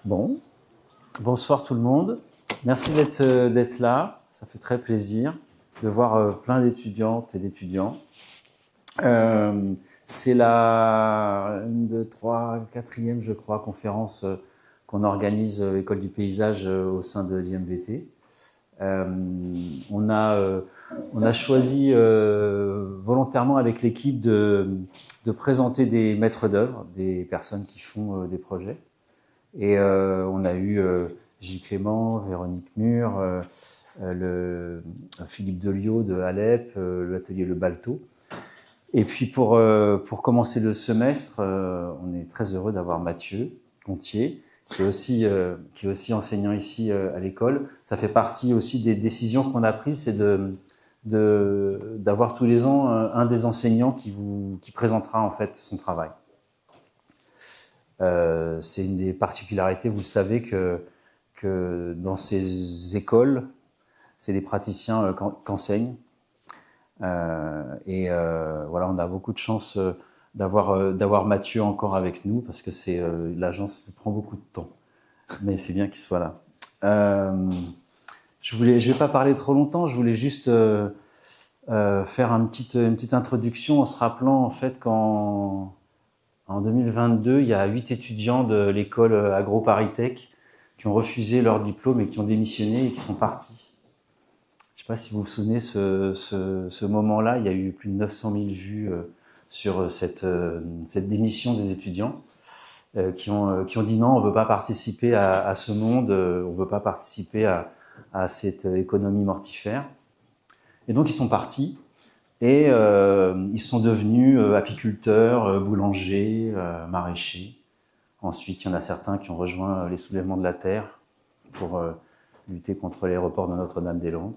Bon, bonsoir tout le monde. Merci d'être là. Ça fait très plaisir de voir plein d'étudiantes et d'étudiants. C'est la 1, 2, 3, 4e, je crois, conférence qu'on organise École du paysage au sein de l'IMVT. On a choisi volontairement avec l'équipe de présenter des maîtres d'œuvre, des personnes qui font des projets. Et on a eu J. Clément, Véronique Mur, Philippe Deliot de Alep, l'atelier Le Balto. Et puis pour commencer le semestre, on est très heureux d'avoir Mathieu Gontier, qui est aussi enseignant ici à l'école. Ça fait partie aussi des décisions qu'on a prises, c'est d'avoir tous les ans un des enseignants qui présentera en fait son travail. C'est une des particularités, vous le savez, que dans ces écoles, c'est les praticiens qu'enseignent. Voilà, on a beaucoup de chance d'avoir Mathieu encore avec nous parce que l'agence prend beaucoup de temps, mais c'est bien qu'il soit là. Je vais pas parler trop longtemps, je voulais juste faire une petite introduction en se rappelant en fait en 2022, il y a 8 étudiants de l'école AgroParisTech qui ont refusé leur diplôme et qui ont démissionné et qui sont partis. Je ne sais pas si vous vous souvenez, ce moment-là, il y a eu plus de 900 000 vues sur cette démission des étudiants qui ont dit non, on ne veut pas participer à ce monde, on ne veut pas participer à cette économie mortifère. Et donc ils sont partis. Et ils sont devenus apiculteurs, boulangers, maraîchers. Ensuite, il y en a certains qui ont rejoint les soulèvements de la terre pour lutter contre les reports de Notre-Dame-des-Landes.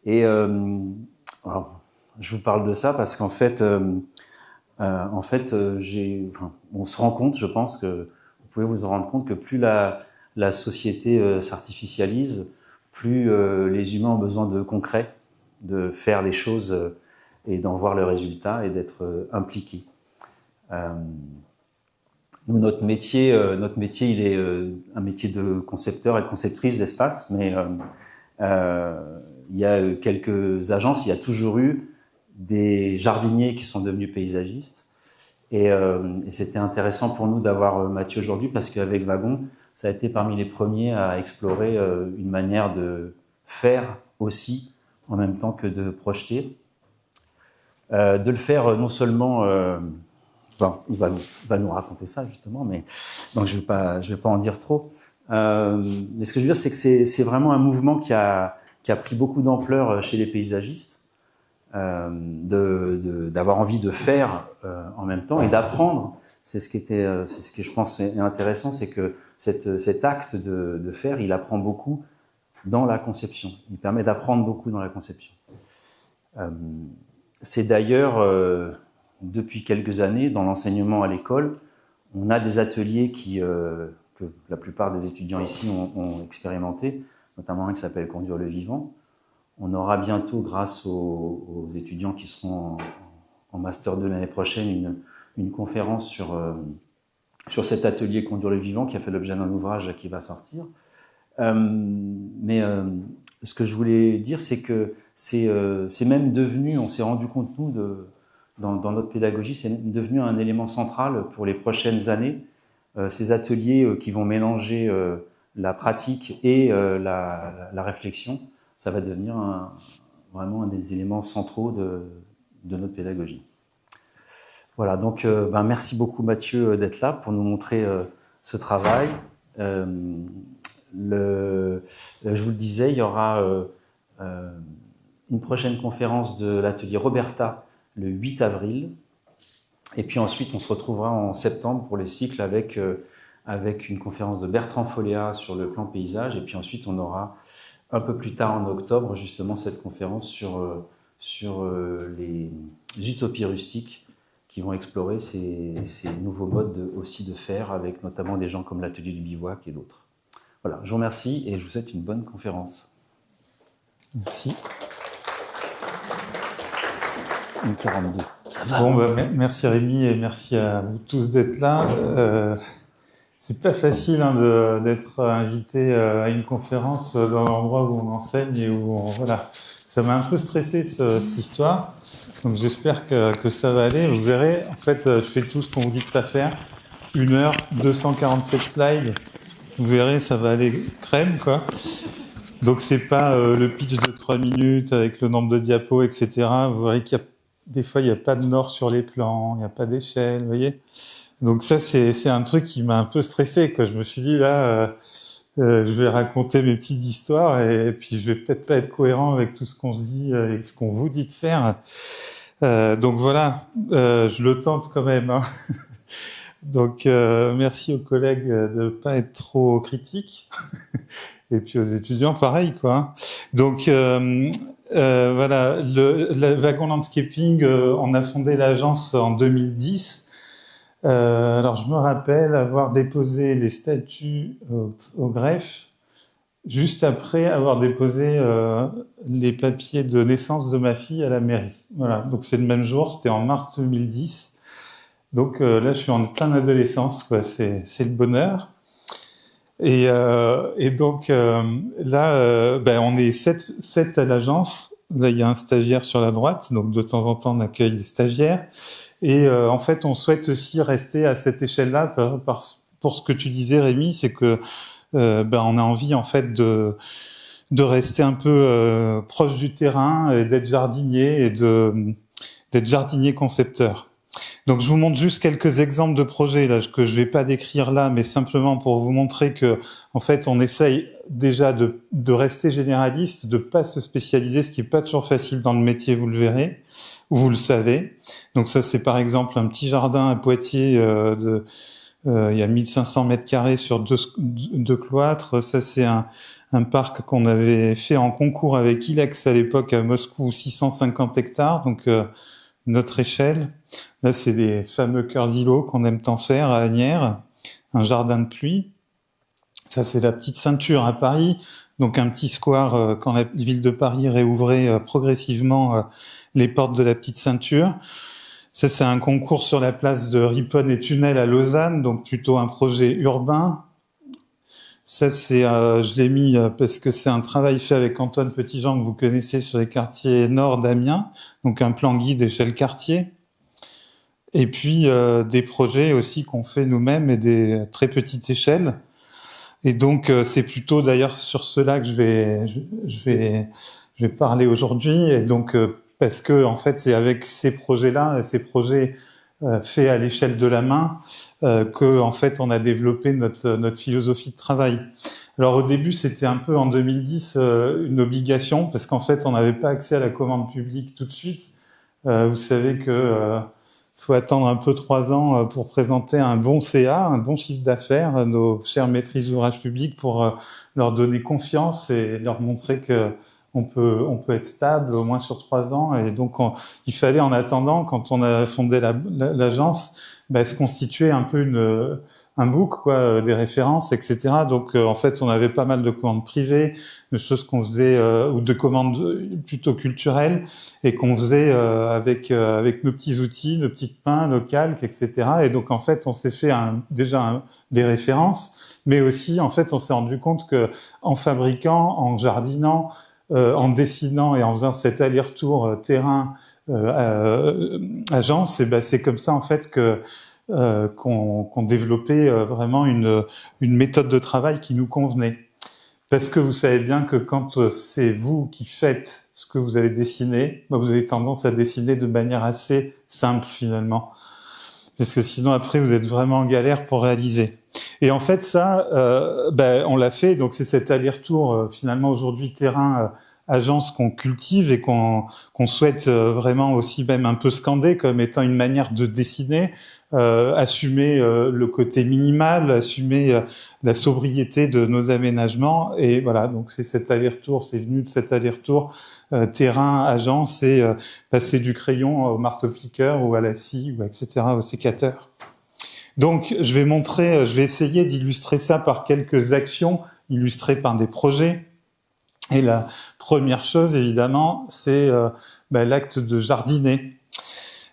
Et alors, je vous parle de ça parce qu'en fait, on se rend compte, je pense que vous pouvez vous en rendre compte que plus la société s'artificialise, plus les humains ont besoin de concret, de faire les choses et d'en voir le résultat et d'être impliqués. Nous, notre métier, il est un métier de concepteur et de conceptrice d'espace, mais il y a quelques agences, il y a toujours eu des jardiniers qui sont devenus paysagistes. Et c'était intéressant pour nous d'avoir Mathieu aujourd'hui parce qu'avec Wagon, ça a été parmi les premiers à explorer une manière de faire aussi en même temps que de projeter. De le faire non seulement, il va nous raconter ça justement, mais donc je vais pas en dire trop. Mais ce que je veux dire, c'est que c'est vraiment un mouvement qui a pris beaucoup d'ampleur chez les paysagistes, d'avoir envie de faire en même temps et d'apprendre. C'est ce que je pense est intéressant, c'est que cet acte de faire, il apprend beaucoup dans la conception. Il permet d'apprendre beaucoup dans la conception. C'est d'ailleurs, depuis quelques années, dans l'enseignement à l'école, on a des ateliers que la plupart des étudiants ici ont expérimenté, notamment un qui s'appelle « Conduire le vivant ». On aura bientôt, grâce aux étudiants qui seront en Master 2 l'année prochaine, une conférence sur cet atelier « Conduire le vivant » qui a fait l'objet d'un ouvrage qui va sortir. Mais ce que je voulais dire, c'est que c'est même devenu, on s'est rendu compte, nous, dans notre pédagogie, c'est devenu un élément central pour les prochaines années. Ces ateliers qui vont mélanger la pratique et la réflexion, ça va devenir vraiment un des éléments centraux de notre pédagogie. Voilà, donc merci beaucoup Mathieu d'être là pour nous montrer ce travail. Je vous le disais, il y aura une prochaine conférence de l'atelier Roberta le 8 avril. Et puis ensuite, on se retrouvera en septembre pour les cycles avec une conférence de Bertrand Folléa sur le plan paysage. Et puis ensuite, on aura un peu plus tard en octobre, justement, cette conférence sur les utopies rustiques qui vont explorer ces nouveaux modes aussi de faire, avec notamment des gens comme l'atelier du bivouac et d'autres. Voilà, je vous remercie et je vous souhaite une bonne conférence. Merci. Une 42. Ça va. Bon, merci Rémi et merci à vous tous d'être là. C'est pas facile d'être invité à une conférence dans l'endroit où on enseigne et voilà. Ça m'a un peu stressé cette histoire. Donc j'espère que ça va aller. Vous verrez, en fait, je fais tout ce qu'on vous dit de pas faire. 1 heure, 247 slides. Vous verrez, ça va aller crème, quoi. Donc c'est pas le pitch de 3 minutes avec le nombre de diapos, etc. Vous verrez qu'il y a des fois il n'y a pas de nord sur les plans, il n'y a pas d'échelle, vous voyez. Donc ça c'est un truc qui m'a un peu stressé, quoi. Je me suis dit là, je vais raconter mes petites histoires et puis je vais peut-être pas être cohérent avec tout ce qu'on se dit et ce qu'on vous dit de faire. Donc voilà, je le tente quand même. Hein. Donc merci aux collègues de pas être trop critiques et puis aux étudiants pareil, quoi. Donc voilà, le Wagon Landscaping, on a fondé l'agence en 2010. Alors je me rappelle avoir déposé les statuts au greffe juste après avoir déposé les papiers de naissance de ma fille à la mairie. Voilà, donc c'est le même jour, c'était en mars 2010. Donc là, je suis en pleine adolescence, quoi. C'est le bonheur. Et donc là, on est 7 à l'agence. Là, il y a un stagiaire sur la droite, donc de temps en temps, on accueille des stagiaires. Et en fait, on souhaite aussi rester à cette échelle-là pour ce que tu disais, Rémi, c'est que on a envie en fait de rester un peu proche du terrain et d'être jardinier et d'être jardinier concepteur. Donc je vous montre juste quelques exemples de projets là que je vais pas décrire là, mais simplement pour vous montrer que en fait on essaye déjà de rester généraliste, de pas se spécialiser, ce qui est pas toujours facile dans le métier, vous le verrez, ou vous le savez. Donc ça c'est par exemple un petit jardin à Poitiers il y a 1500 mètres carrés sur deux cloîtres. Ça c'est un parc qu'on avait fait en concours avec Ilex à l'époque à Moscou, 650 hectares, donc notre échelle. Là, c'est les fameux cœurs d'îlots qu'on aime tant faire à Asnières, un jardin de pluie. Ça, c'est la petite ceinture à Paris, donc un petit square quand la ville de Paris réouvrait progressivement les portes de la petite ceinture. Ça, c'est un concours sur la place de Riponne et Tunnel à Lausanne, donc plutôt un projet urbain. Ça, c'est, je l'ai mis parce que c'est un travail fait avec Antoine Petitjean que vous connaissez sur les quartiers nord d'Amiens, donc un plan guide échelle quartier. Et puis des projets aussi qu'on fait nous-mêmes et des très petites échelles. Et donc c'est plutôt d'ailleurs sur cela que je vais parler aujourd'hui. Et donc parce que en fait c'est avec ces projets-là, ces projets faits à l'échelle de la main, que en fait on a développé notre philosophie de travail. Alors au début c'était un peu en 2010 une obligation parce qu'en fait on n'avait pas accès à la commande publique tout de suite. Vous savez que faut attendre un peu 3 ans pour présenter un bon CA, un bon chiffre d'affaires à nos chères maîtrises d'ouvrage public pour leur donner confiance et leur montrer que on peut être stable au moins sur 3 ans. Et donc il fallait en attendant, quand on a fondé l'agence, se constituer un peu un book, quoi, des références, etc. Donc en fait on avait pas mal de commandes privées, de choses qu'on faisait ou de commandes plutôt culturelles et qu'on faisait avec nos petits outils, nos petites mains, nos calques, etc. Et donc en fait on s'est fait des références, mais aussi en fait on s'est rendu compte que en fabriquant, en jardinant, en dessinant et en faisant cet aller-retour terrain agence, et c'est comme ça en fait que qu'on développait vraiment une méthode de travail qui nous convenait. Parce que vous savez bien que quand c'est vous qui faites ce que vous avez dessiné, vous avez tendance à dessiner de manière assez simple finalement. Parce que sinon après vous êtes vraiment en galère pour réaliser. Et en fait ça, on l'a fait, donc c'est cet aller-retour finalement aujourd'hui terrain agence qu'on cultive et qu'on souhaite vraiment aussi même un peu scander comme étant une manière de dessiner, assumer le côté minimal, assumer la sobriété de nos aménagements. Et voilà, donc c'est cet aller-retour, c'est venu de cet aller-retour terrain agence et passer du crayon au marteau-piqueur ou à la scie ou etc. au sécateur. Donc je vais essayer d'illustrer ça par quelques actions illustrées par des projets. Et la première chose, évidemment, c'est l'acte de jardiner.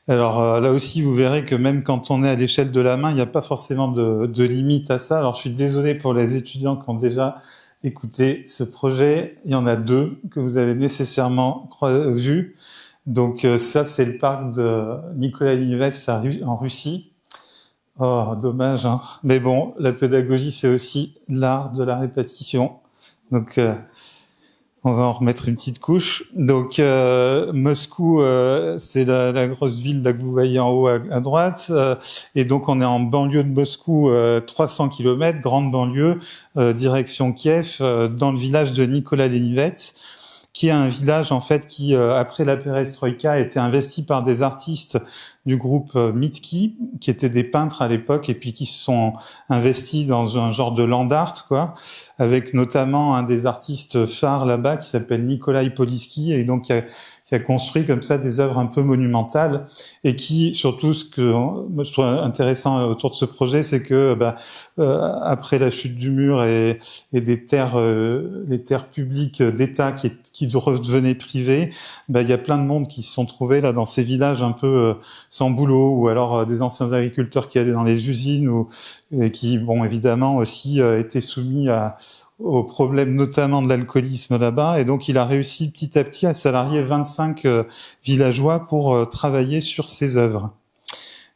Alors là aussi, vous verrez que même quand on est à l'échelle de la main, il n'y a pas forcément de limite à ça. Alors je suis désolé pour les étudiants qui ont déjà écouté ce projet. Il y en a 2 que vous avez nécessairement vus. Donc ça, c'est le parc de Nicolas Lenivets en Russie. Oh, dommage, hein. Mais bon, la pédagogie, c'est aussi l'art de la répétition. Donc on va en remettre une petite couche. Donc Moscou, c'est la grosse ville là que vous voyez en haut à droite. Et donc on est en banlieue de Moscou, 300 km, grande banlieue, direction Kiev, dans le village de Nicolas Lenivets, qui est un village en fait qui, après la perestroïka, a été investi par des artistes du groupe Mitki, qui étaient des peintres à l'époque, et puis qui se sont investis dans un genre de land art, quoi, avec notamment un des artistes phares là-bas qui s'appelle Nikolai Polisky, et donc qui a construit comme ça des œuvres un peu monumentales, et qui, surtout, ce que moi je trouve intéressant autour de ce projet, c'est que après la chute du mur et des terres, les terres publiques d'État qui redevenaient privées, il y a plein de monde qui se sont trouvés là dans ces villages un peu sans boulot, ou alors des anciens agriculteurs qui allaient dans les usines, et qui, bon, évidemment aussi étaient soumis aux problèmes notamment de l'alcoolisme là-bas, et donc il a réussi petit à petit à salarier 25 villageois pour travailler sur ses œuvres.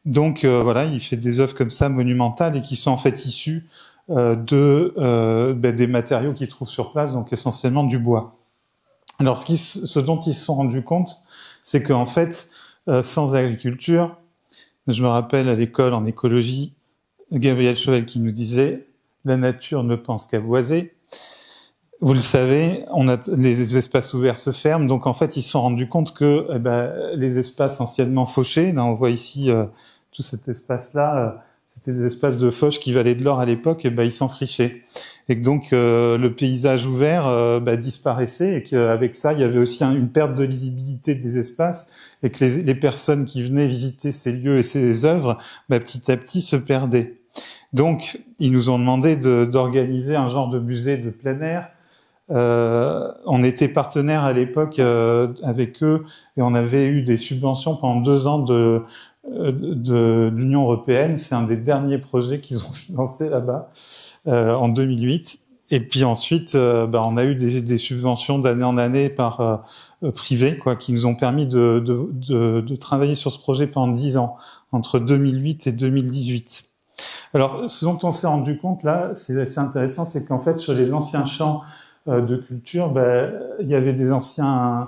Donc voilà, il fait des œuvres comme ça monumentales et qui sont en fait issues des matériaux qu'il trouve sur place, donc essentiellement du bois. Alors ce dont ils se sont rendus compte, c'est qu'en fait, sans agriculture, je me rappelle à l'école en écologie, Gabriel Chauvel qui nous disait « La nature ne pense qu'à boiser ». Vous le savez, les espaces ouverts se ferment, donc en fait ils se sont rendus compte que les espaces anciennement fauchés, là on voit ici tout cet espace-là, c'était des espaces de fauche qui valaient de l'or à l'époque, et ils s'enfrichaient. Et que donc le paysage ouvert disparaissait, et qu'avec ça il y avait aussi une perte de lisibilité des espaces, et que les personnes qui venaient visiter ces lieux et ces œuvres petit à petit se perdaient. Donc ils nous ont demandé d'organiser un genre de musée de plein air. On était partenaire à l'époque avec eux, et on avait eu des subventions pendant 2 ans de l'Union européenne. C'est un des derniers projets qu'ils ont financé là-bas en 2008. Et puis ensuite, on a eu des subventions d'année en année par privé, quoi, qui nous ont permis de travailler sur ce projet pendant 10 ans, entre 2008 et 2018. Alors, ce dont on s'est rendu compte là, c'est assez intéressant, c'est qu'en fait, sur les anciens champs de culture, il y avait des anciennes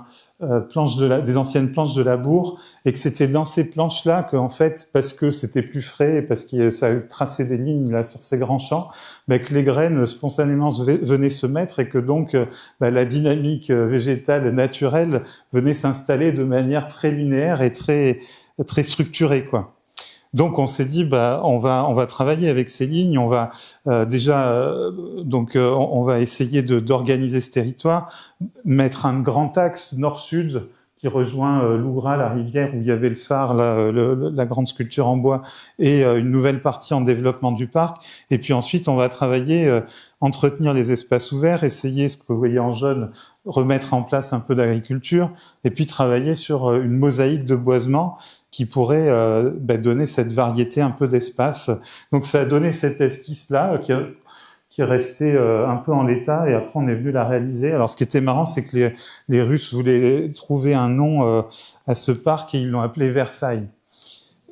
planches de labour, et que c'était dans ces planches-là qu'en fait, parce que c'était plus frais, et parce que ça traçait des lignes là sur ces grands champs, que les graines spontanément venaient se mettre, et que donc la dynamique végétale naturelle venait s'installer de manière très linéaire et très très structurée, quoi. Donc on s'est dit on va travailler avec ces lignes, on va on va essayer d'organiser ce territoire, mettre un grand axe nord-sud qui rejoint l'Oura, la rivière où il y avait le phare, la grande sculpture en bois, et une nouvelle partie en développement du parc. Et puis ensuite on va travailler, entretenir les espaces ouverts, essayer, ce que vous voyez en jaune, remettre en place un peu d'agriculture, et puis travailler sur une mosaïque de boisement qui pourrait donner cette variété un peu d'espace. Donc ça a donné cette esquisse-là qui est restée un peu en l'état, et après on est venu la réaliser. Alors ce qui était marrant, c'est que les Russes voulaient trouver un nom à ce parc, et ils l'ont appelé Versailles.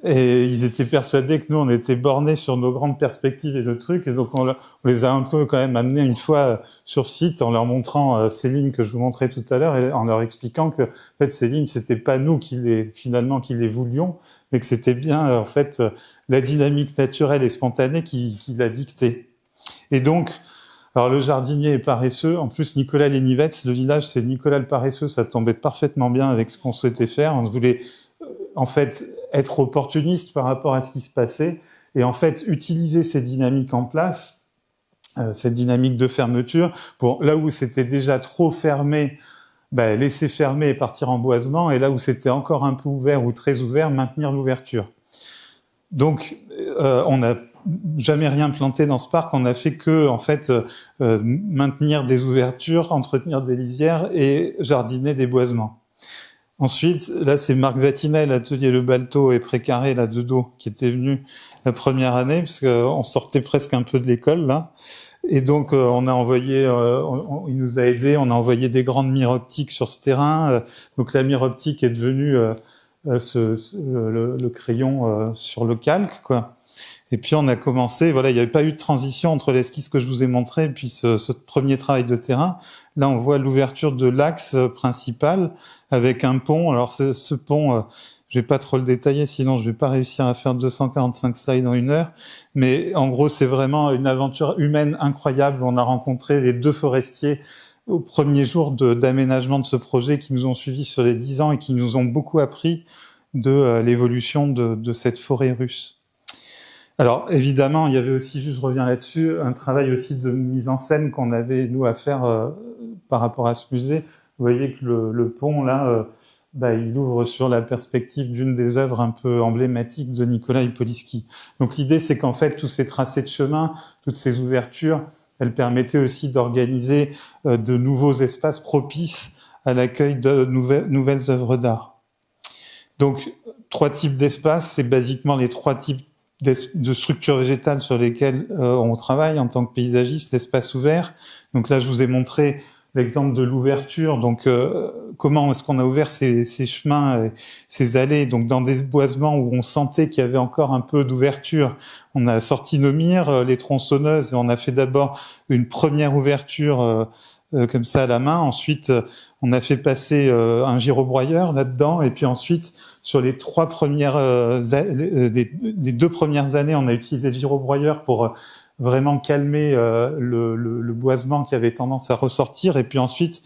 Et ils étaient persuadés que nous, on était bornés sur nos grandes perspectives et le truc, et donc on les a un peu quand même amenés une fois sur site en leur montrant ces lignes que je vous montrais tout à l'heure, et en leur expliquant que en fait ces lignes, c'était pas nous qui les voulions, mais que c'était bien en fait la dynamique naturelle et spontanée qui l'a dicté. Et donc, alors le jardinier est paresseux. En plus, Nicolas Lenivets, le village, c'est Nicolas le paresseux. Ça tombait parfaitement bien avec ce qu'on souhaitait faire. On voulait en fait être opportuniste par rapport à ce qui se passait, et en fait utiliser ces dynamiques en place, cette dynamique de fermeture, pour là où c'était déjà trop fermé, laisser fermer et partir en boisement, et là où c'était encore un peu ouvert ou très ouvert, maintenir l'ouverture. Donc on n'a jamais rien planté dans ce parc, on a fait que en fait maintenir des ouvertures, entretenir des lisières et jardiner des boisements. Ensuite, là, c'est Marc Vatinet, l'atelier Le Balto et Précaré, là, de dos, qui était venu la première année, parce qu'on sortait presque un peu de l'école, là. Et donc, on a envoyé, il nous a aidés, on a envoyé des grandes mires optiques sur ce terrain. Donc, la mire optique est devenue le crayon sur le calque, quoi. Et puis, on a commencé, voilà, il n'y avait pas eu de transition entre l'esquisse que je vous ai montré et puis ce premier travail de terrain. Là, on voit l'ouverture de l'axe principal avec un pont. Alors, ce pont, je vais pas trop le détailler, sinon je vais pas réussir à faire 245 slides en 1 heure. Mais en gros, c'est vraiment une aventure humaine incroyable. On a rencontré les 2 forestiers au premier jour d'aménagement de ce projet qui nous ont suivis sur les 10 ans et qui nous ont beaucoup appris de l'évolution de cette forêt russe. Alors, évidemment, il y avait aussi, je reviens là-dessus, un travail aussi de mise en scène qu'on avait, nous, à faire par rapport à ce musée. Vous voyez que le pont, là, il ouvre sur la perspective d'une des œuvres un peu emblématiques de Nikolai Polisky. Donc, l'idée, c'est qu'en fait, tous ces tracés de chemin, toutes ces ouvertures, elles permettaient aussi d'organiser de nouveaux espaces propices à l'accueil de nouvelles œuvres d'art. Donc, 3 types d'espaces, c'est basiquement les 3 types de structures végétales sur lesquelles on travaille en tant que paysagiste, l'espace ouvert. Donc là, je vous ai montré l'exemple de l'ouverture. Donc, comment est-ce qu'on a ouvert ces chemins, ces allées, donc dans des boisements où on sentait qu'il y avait encore un peu d'ouverture. On a sorti nos mires, les tronçonneuses, et on a fait d'abord une première ouverture comme ça à la main. Ensuite, on a fait passer un gyrobroyeur là-dedans, et puis ensuite, sur les 3 premières, les 2 premières années, on a utilisé le gyrobroyeur pour vraiment calmer le boisement qui avait tendance à ressortir. Et puis ensuite,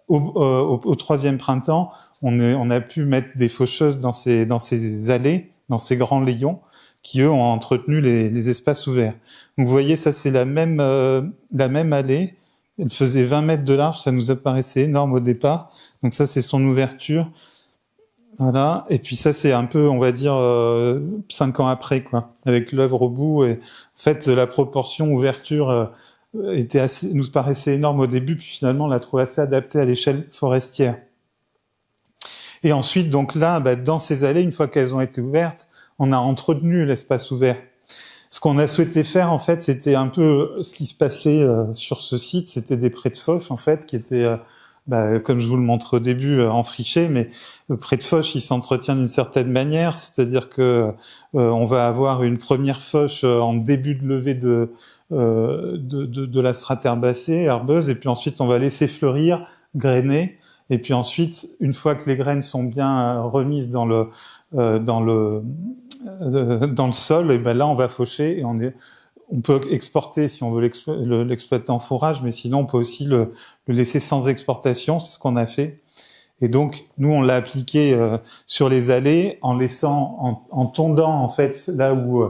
au 3e printemps, on a pu mettre des faucheuses dans ces allées, dans ces grands layons, qui eux ont entretenu les espaces ouverts. Donc vous voyez, ça c'est la même allée. Elle faisait 20 mètres de large, ça nous apparaissait énorme au départ. Donc ça, c'est son ouverture. Voilà. Et puis ça, c'est un peu, on va dire, 5 ans après, quoi, avec l'œuvre au bout. Et en fait, la proportion ouverture nous paraissait énorme au début, puis finalement, on l'a trouvé assez adaptée à l'échelle forestière. Et ensuite, donc là, dans ces allées, une fois qu'elles ont été ouvertes, on a entretenu l'espace ouvert. Ce qu'on a souhaité faire, en fait, c'était un peu ce qui se passait sur ce site. C'était des prés de fauche, en fait, qui étaient, comme je vous le montre au début, enfrichés. Mais le pré de fauche, il s'entretient d'une certaine manière, c'est-à-dire que on va avoir une première fauche en début de levée de la strate herbacée, herbeuse, et puis ensuite on va laisser fleurir, grainer. Et puis ensuite, une fois que les graines sont bien remises dans le sol, et là on va faucher et on peut exporter si on veut l'exploiter en fourrage, mais sinon on peut aussi le laisser sans exportation, c'est ce qu'on a fait. Et donc nous on l'a appliqué sur les allées en laissant en tondant en fait là où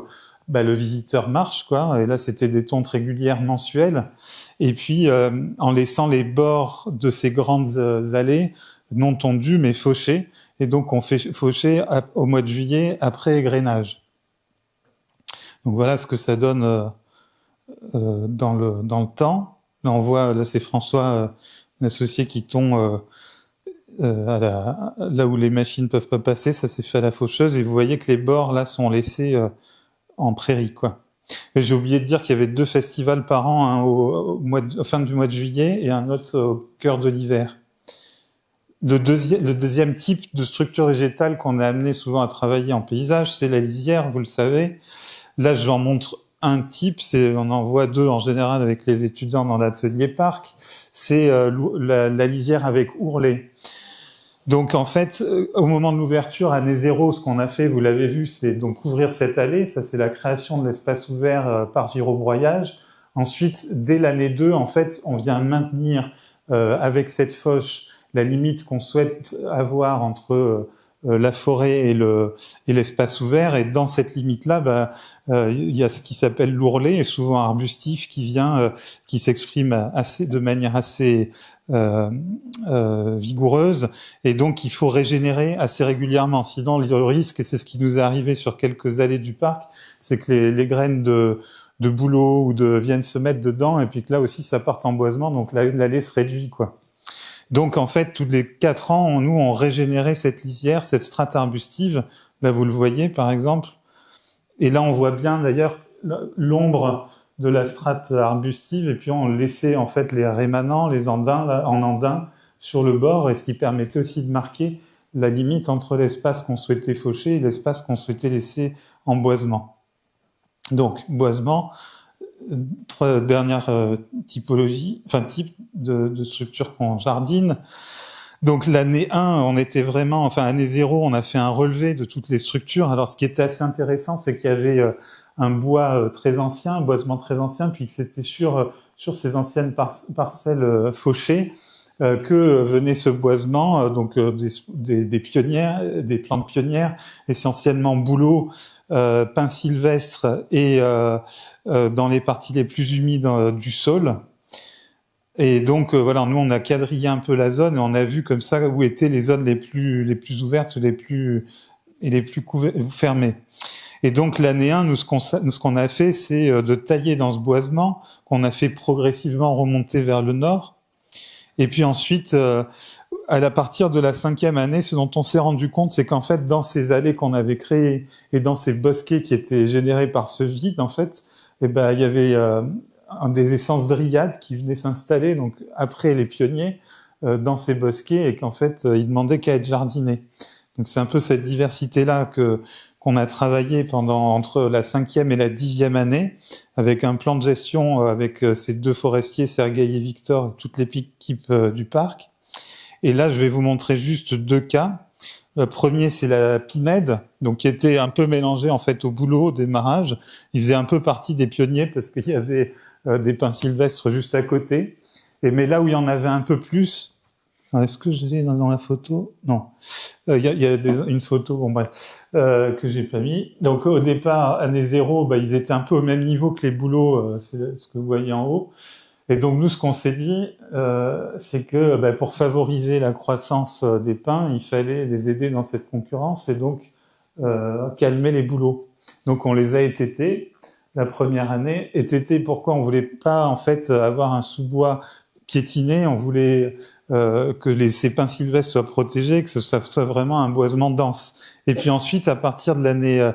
le visiteur marche, quoi. Et là c'était des tontes régulières mensuelles. Et puis en laissant les bords de ces grandes allées non tondues mais fauchées. Et donc, on fait faucher au mois de juillet après grainage. Donc voilà ce que ça donne dans le temps. Là, on voit, là, c'est François, l'associé qui tond là où les machines peuvent pas passer. Ça s'est fait à la faucheuse. Et vous voyez que les bords, là, sont laissés en prairie, quoi. Et j'ai oublié de dire qu'il y avait 2 festivals par an, hein, au fin du mois de juillet et un autre au cœur de l'hiver. Le deuxième type de structure végétale qu'on a amené souvent à travailler en paysage, c'est la lisière, vous le savez. Là, je vous en montre un type, on en voit 2 en général avec les étudiants dans l'atelier parc. C'est la lisière avec ourlet. Donc en fait, au moment de l'ouverture, année 0, ce qu'on a fait, vous l'avez vu, c'est donc ouvrir cette allée. Ça, c'est la création de l'espace ouvert par gyrobroyage. Ensuite, dès l'année 2, en fait, on vient maintenir avec cette fauche la limite qu'on souhaite avoir entre la forêt et l'espace ouvert. Et dans cette limite-là, il y a ce qui s'appelle l'ourlet, souvent arbustif, qui s'exprime de manière assez vigoureuse. Et donc, il faut régénérer assez régulièrement. Sinon, le risque, et c'est ce qui nous est arrivé sur quelques allées du parc, c'est que les graines de bouleau viennent se mettre dedans, et puis que là aussi, ça part en boisement, donc l'allée se réduit, quoi. Donc en fait, tous les 4 ans, on régénérait cette lisière, cette strate arbustive. Là, vous le voyez par exemple. Et là, on voit bien d'ailleurs l'ombre de la strate arbustive, et puis on laissait en fait les rémanents, les andins, là, en andin, sur le bord, et ce qui permettait aussi de marquer la limite entre l'espace qu'on souhaitait faucher et l'espace qu'on souhaitait laisser en boisement. Donc, boisement, 3 dernières typologies, enfin types de structures qu'on jardine. Donc l'année 1, on était vraiment, enfin année 0, on a fait un relevé de toutes les structures. Alors ce qui était assez intéressant, c'est qu'il y avait un bois très ancien, un boisement très ancien, puis que c'était sur ces anciennes parcelles fauchées que venait ce boisement, donc des pionnières, des plantes pionnières, essentiellement bouleaux, pins sylvestres et dans les parties les plus humides du sol. Et donc voilà, nous on a quadrillé un peu la zone et on a vu comme ça où étaient les zones les plus ouvertes, les plus fermées. Et donc l'année 1, nous ce qu'on a fait, c'est de tailler dans ce boisement qu'on a fait progressivement remonter vers le nord. Et puis ensuite, à partir de la 5e année, ce dont on s'est rendu compte, c'est qu'en fait, dans ces allées qu'on avait créées et dans ces bosquets qui étaient générés par ce vide, en fait, il y avait des essences dryades qui venaient s'installer donc après les pionniers dans ces bosquets et qu'en fait, ils demandaient qu'à être jardinés. Donc c'est un peu cette diversité-là qu'on a travaillé entre la 5e et la 10e année, avec un plan de gestion avec ces 2 forestiers, Sergueï et Victor, et toute l'équipe du parc. Et là, je vais vous montrer juste 2 cas. Le premier, c'est la pinède, donc qui était un peu mélangée en fait au bouleau au démarrage. Il faisait un peu partie des pionniers parce qu'il y avait des pins sylvestres juste à côté. Mais là où il y en avait un peu plus, est-ce que je l'ai dans la photo? Non. Il y a une photo, bon bref, que j'ai pas mis. Donc au départ, année 0, ils étaient un peu au même niveau que les bouleaux, c'est ce que vous voyez en haut. Et donc nous, ce qu'on s'est dit, c'est que pour favoriser la croissance des pins, il fallait les aider dans cette concurrence et donc calmer les bouleaux. Donc on les a étêtés la première année. Étêtés, pourquoi? On voulait pas en fait avoir un sous-bois piétiné, on voulait que ces pins sylvestres soient protégés, que ça soit vraiment un boisement dense. Et puis ensuite, à partir de l'année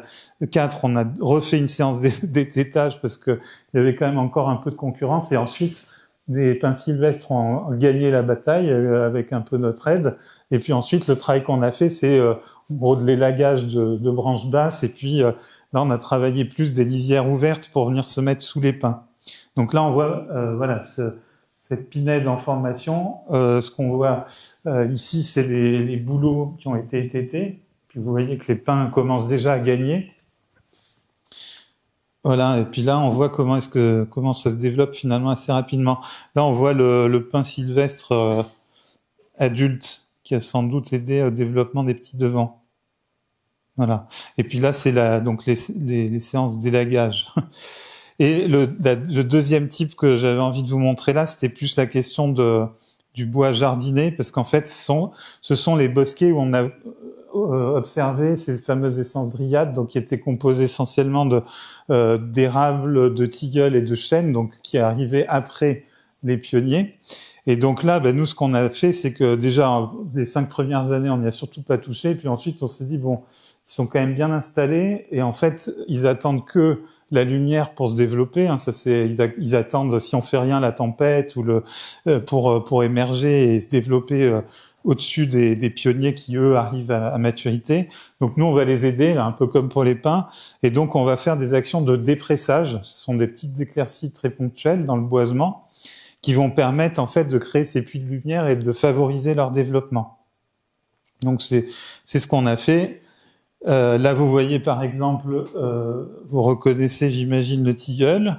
4, on a refait une séance d'étêtage parce que il y avait quand même encore un peu de concurrence. Et ensuite, des pins sylvestres ont gagné la bataille avec un peu notre aide. Et puis ensuite, le travail qu'on a fait, c'est en gros de l'élagage de branches basses. Et puis là, on a travaillé plus des lisières ouvertes pour venir se mettre sous les pins. Donc là, on voit cette pinède en formation. Ce qu'on voit ici, c'est les bouleaux qui ont été étêtés. Puis vous voyez que les pins commencent déjà à gagner. Voilà, et puis là, on voit comment ça se développe finalement assez rapidement. Là, on voit le pin sylvestre adulte qui a sans doute aidé au développement des petits devants. Voilà. Et puis là, c'est donc les séances d'élagage. Et le deuxième type que j'avais envie de vous montrer là, c'était plus la question du bois jardiné, parce qu'en fait, ce sont les bosquets où on a observé ces fameuses essences dryades, donc qui étaient composées essentiellement d'érables, de tilleuls et de chênes, donc qui arrivaient après les pionniers. Et donc là, nous, ce qu'on a fait, c'est que déjà, les 5 premières années, on n'y a surtout pas touché. Puis ensuite, on s'est dit, bon, ils sont quand même bien installés. Et en fait, ils attendent que la lumière pour se développer. Hein, ils attendent, si on fait rien, la tempête ou pour émerger et se développer au-dessus des pionniers qui, eux, arrivent à maturité. Donc nous, on va les aider, là, un peu comme pour les pins. Et donc, on va faire des actions de dépressage. Ce sont des petites éclaircies très ponctuelles dans le boisement, qui vont permettre en fait de créer ces puits de lumière et de favoriser leur développement. Donc c'est ce qu'on a fait. Là vous voyez par exemple, vous reconnaissez j'imagine le tilleul,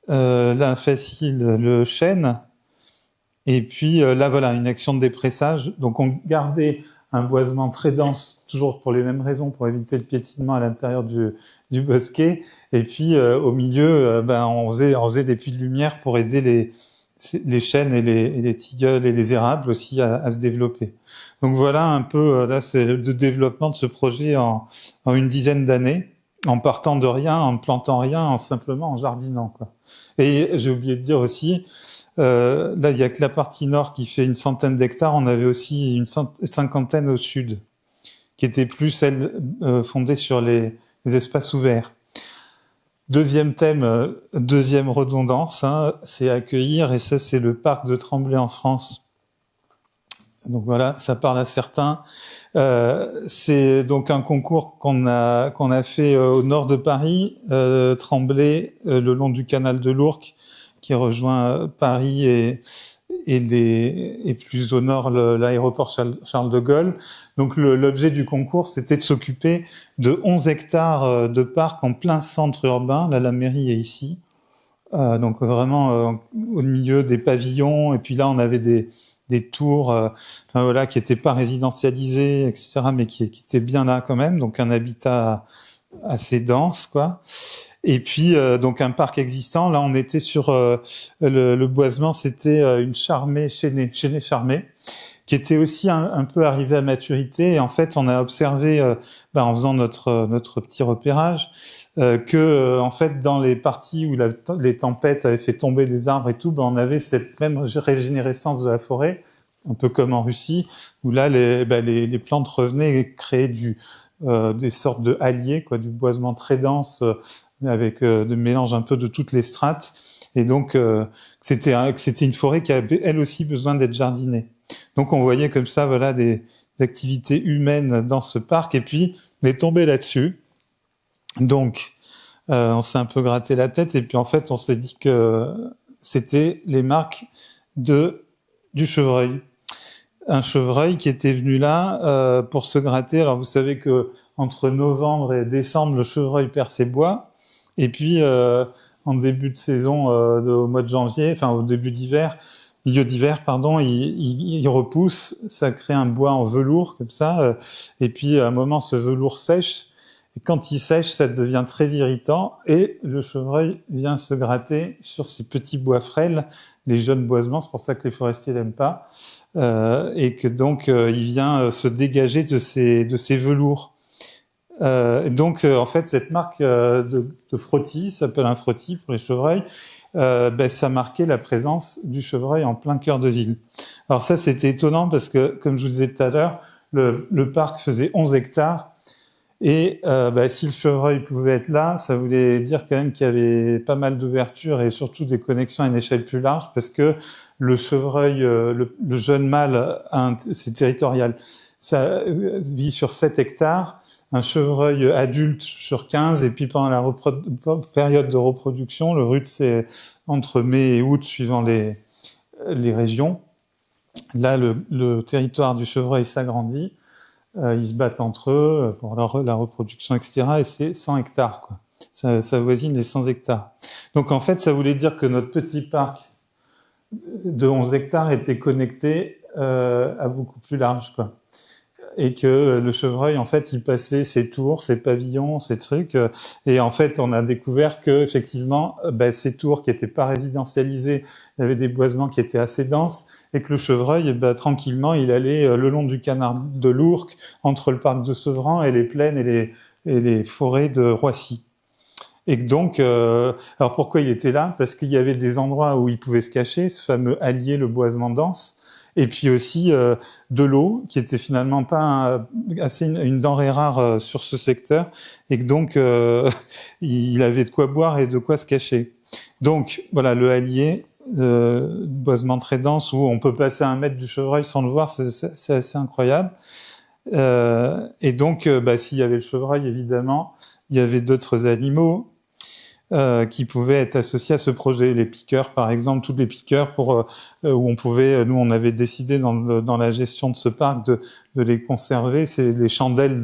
là facile le chêne, et puis là voilà une action de dépressage. Donc on gardait un boisement très dense, toujours pour les mêmes raisons, pour éviter le piétinement à l'intérieur du bosquet. Et puis au milieu, on faisait des puits de lumière pour aider les chênes et les tilleuls et les érables aussi à se développer. Donc voilà un peu, là c'est le développement de ce projet en une dizaine d'années. en partant de rien, en ne plantant rien, simplement en jardinant, quoi. Et j'ai oublié de dire aussi, là, il y a que la partie nord qui fait une centaine d'hectares. On avait aussi une cinquantaine au sud, qui était plus, celle fondée sur les espaces ouverts. Deuxième thème, deuxième redondance, hein, c'est accueillir, et ça, c'est le parc de Tremblay en France. Donc voilà, ça parle à certains. C'est donc un concours qu'on a fait au nord de Paris, Tremblay, le long du canal de l'Ourcq, qui rejoint Paris et plus au nord l'aéroport Charles de Gaulle. Donc l'objet du concours, c'était de s'occuper de 11 hectares de parc en plein centre urbain. Là, la mairie est ici. Donc vraiment au milieu des pavillons. Et puis là, on avait des tours voilà, qui n'étaient pas résidentialisées, etc., mais qui étaient bien là quand même. Donc un habitat assez dense, quoi. Et puis donc un parc existant. Là, on était sur le boisement, c'était une charmée chaînée charmée, qui était aussi un peu arrivée à maturité. Et en fait, on a observé, en faisant notre petit repérage, que en fait, dans les parties où les tempêtes avaient fait tomber des arbres et tout, on avait cette même régénérescence de la forêt, un peu comme en Russie, où là, les plantes revenaient et créaient des sortes de halliers, quoi, du boisement très dense, avec des mélanges un peu de toutes les strates. Et donc, c'était une forêt qui avait elle aussi besoin d'être jardinée. Donc, on voyait comme ça, voilà, des activités humaines dans ce parc. Et puis, on est tombé là-dessus. Donc, on s'est un peu gratté la tête. Et puis, en fait, on s'est dit que c'était les marques du chevreuil. Un chevreuil qui était venu là pour se gratter. Alors, vous savez que entre novembre et décembre, le chevreuil perd ses bois. Et puis, en début de saison, au mois de janvier, enfin au début d'hiver, milieu d'hiver, pardon, il repousse, ça crée un bois en velours comme ça, et puis à un moment, ce velours sèche, et quand il sèche, ça devient très irritant, et le chevreuil vient se gratter sur ces petits bois frêles, les jeunes boisements, c'est pour ça que les forestiers l'aiment pas, et que donc il vient se dégager de ces velours. Donc, en fait, cette marque de frottis, ça s'appelle un frottis pour les chevreuils, ça marquait la présence du chevreuil en plein cœur de ville. Alors ça, c'était étonnant parce que, comme je vous disais tout à l'heure, le parc faisait 11 hectares et si le chevreuil pouvait être là, ça voulait dire quand même qu'il y avait pas mal d'ouverture et surtout des connexions à une échelle plus large parce que le chevreuil, le jeune mâle, c'est territorial. Ça vit sur 7 hectares. Un chevreuil adulte sur 15, et puis pendant la période de reproduction, le rut, c'est entre mai et août, suivant les régions. Là, le territoire du chevreuil s'agrandit, ils se battent entre eux pour la reproduction, etc., et c'est 100 hectares, quoi. Ça voisine les 100 hectares. Donc, en fait, ça voulait dire que notre petit parc de 11 hectares était connecté à beaucoup plus large, quoi. Et que le chevreuil, en fait, il passait ses tours, ses pavillons, ses trucs, et en fait, on a découvert que effectivement, ces tours qui étaient pas résidentialisées, il y avait des boisements qui étaient assez denses, et que le chevreuil, tranquillement, il allait le long du canal de l'Ourcq, entre le parc de Sevran et les plaines et les forêts de Roissy. Et donc, alors pourquoi il était là? Parce qu'il y avait des endroits où il pouvait se cacher, ce fameux hallier, le boisement dense. Et puis aussi de l'eau, qui était finalement pas une denrée rare sur ce secteur, et que donc il avait de quoi boire et de quoi se cacher. Donc voilà, le hallier, boisement très dense, où on peut passer à 1 mètre du chevreuil sans le voir, c'est assez incroyable. Et donc, s'il y avait le chevreuil, évidemment, il y avait d'autres animaux qui pouvaient être associés à ce projet. Les piqueurs, par exemple, tous les piqueurs où on pouvait, nous, on avait décidé dans la gestion de ce parc de les conserver. C'est les chandelles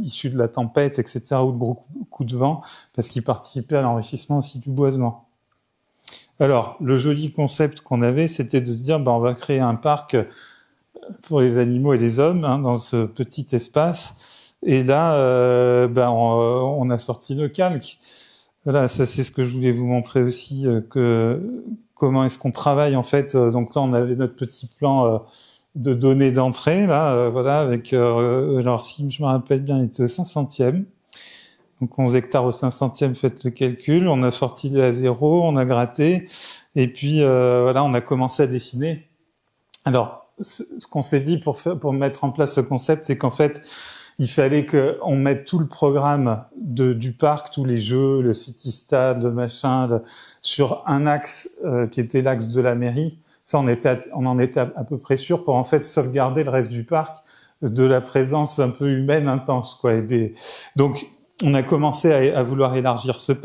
issues de la tempête, etc., ou de gros coups de vent, parce qu'ils participaient à l'enrichissement aussi du boisement. Alors, le joli concept qu'on avait, c'était de se dire, on va créer un parc pour les animaux et les hommes, hein, dans ce petit espace. Et là, on a sorti le calque. Voilà, ça c'est ce que je voulais vous montrer aussi, comment est-ce qu'on travaille en fait. Donc là, on avait notre petit plan de données d'entrée, là, voilà, avec, alors si je me rappelle bien, il était au 500e. Donc 11 hectares au 500e, faites le calcul. On a sorti à 0, on a gratté, et puis voilà, on a commencé à dessiner. Alors, ce qu'on s'est dit pour mettre en place ce concept, c'est qu'en fait, il fallait qu'on mette tout le programme du parc, tous les jeux, le city-stade, le machin, sur un axe qui était l'axe de la mairie. Ça, on en était à peu près sûr pour en fait sauvegarder le reste du parc de la présence un peu humaine intense, quoi. Donc, on a commencé à vouloir élargir cet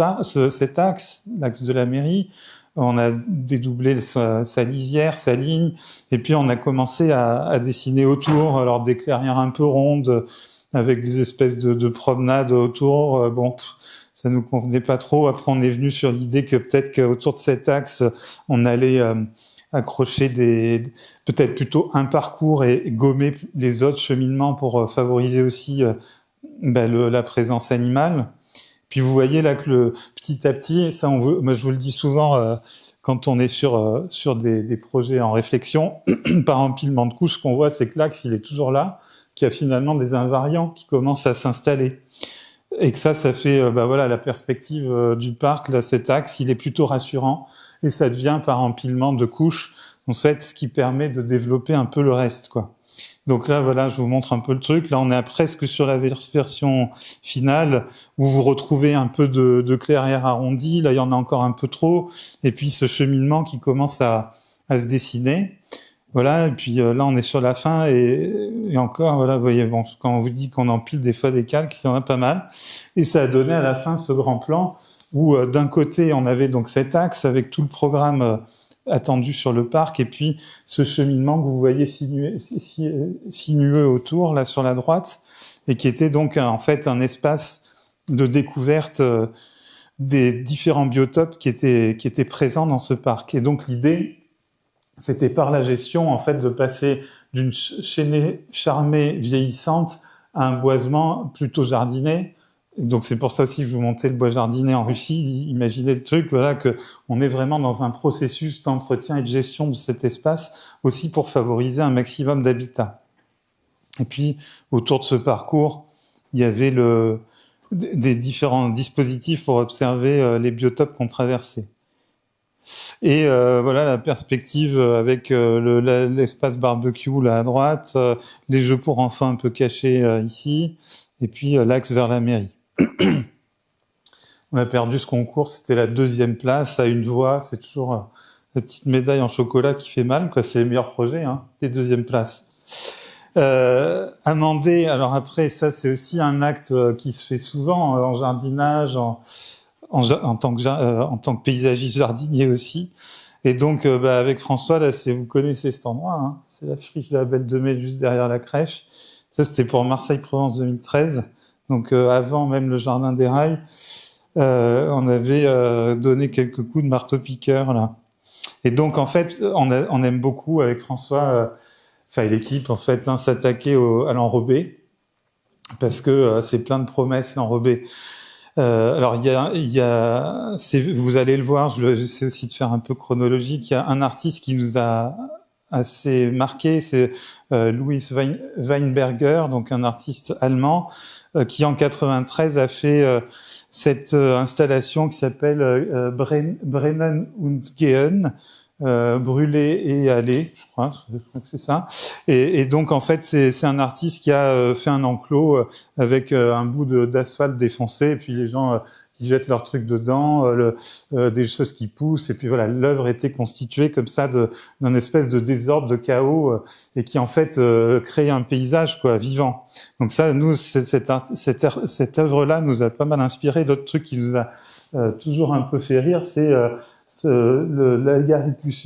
axe, l'axe de la mairie. On a dédoublé sa lisière, sa ligne, et puis on a commencé à dessiner autour, alors des clairières un peu rondes, avec des espèces de promenades autour. Bon, ça nous convenait pas trop. Après, on est venu sur l'idée que peut-être qu'autour de cet axe, on allait accrocher peut-être plutôt un parcours et gommer les autres cheminements pour favoriser aussi la présence animale. Puis vous voyez là que petit à petit, ça moi je vous le dis souvent quand on est sur des projets en réflexion, par empilement de couches, ce qu'on voit, c'est que l'axe il est toujours là, qu'il y a finalement des invariants qui commencent à s'installer. Et que ça fait voilà la perspective du parc, là cet axe, il est plutôt rassurant et ça devient par empilement de couches en fait ce qui permet de développer un peu le reste, quoi. Donc là voilà, je vous montre un peu le truc. Là on est presque sur la version finale où vous retrouvez un peu de clairière arrondie, là il y en a encore un peu trop, et puis ce cheminement qui commence à se dessiner. Voilà, et puis là on est sur la fin et encore voilà, vous voyez, bon, quand on vous dit qu'on empile des fois des calques, il y en a pas mal, et ça a donné à la fin ce grand plan où d'un côté on avait donc cet axe avec tout le programme attendu sur le parc, et puis ce cheminement que vous voyez sinueux autour là sur la droite, et qui était donc en fait un espace de découverte des différents biotopes qui étaient présents dans ce parc. Et donc l'idée, c'était par la gestion, en fait, de passer d'une chênaie charmée vieillissante à un boisement plutôt jardiné. Donc c'est pour ça aussi que je vous montrais le bois jardiné en Russie. Imaginez le truc, voilà, que on est vraiment dans un processus d'entretien et de gestion de cet espace, aussi pour favoriser un maximum d'habitat. Et puis, autour de ce parcours, il y avait des différents dispositifs pour observer les biotopes qu'on traversait. Et voilà la perspective avec l'espace barbecue là à droite, les jeux pour enfants un peu cachés ici, et puis l'axe vers la mairie. On a perdu ce concours, c'était la 2e place à une voix, c'est toujours la petite médaille en chocolat qui fait mal, quoi. C'est les meilleurs projets, hein, les 2e places. Amender, alors après ça c'est aussi un acte qui se fait souvent en jardinage, en tant que paysagiste jardinier aussi. Et donc avec François là, vous connaissez cet endroit, hein, c'est la friche de la Belle de Mai juste derrière la crèche. Ça c'était pour Marseille-Provence 2013. Donc avant même le jardin des rails, on avait donné quelques coups de marteau-piqueur là. Et donc en fait, on aime beaucoup avec François, l'équipe en fait, hein, s'attaquer à l'enrobé, parce que c'est plein de promesses l'enrobé. Alors vous allez le voir, j'essaie aussi de faire un peu chronologique. Il y a un artiste qui nous a assez marqué, c'est Louis Weinberger, donc un artiste allemand qui en 93 a fait cette installation qui s'appelle Brennen und Gehen, brûler et aller, je crois que c'est ça. Et donc en fait c'est un artiste qui a fait un enclos avec un bout d'asphalte défoncé, et puis les gens qui jettent leurs trucs dedans, des choses qui poussent, et puis voilà, l'œuvre était constituée comme ça d'un espèce de désordre, de chaos, et qui en fait crée un paysage quoi vivant. Donc ça, nous, cette œuvre-là nous a pas mal inspiré. L'autre truc qui nous a toujours un peu fait rire, c'est l'Agaricus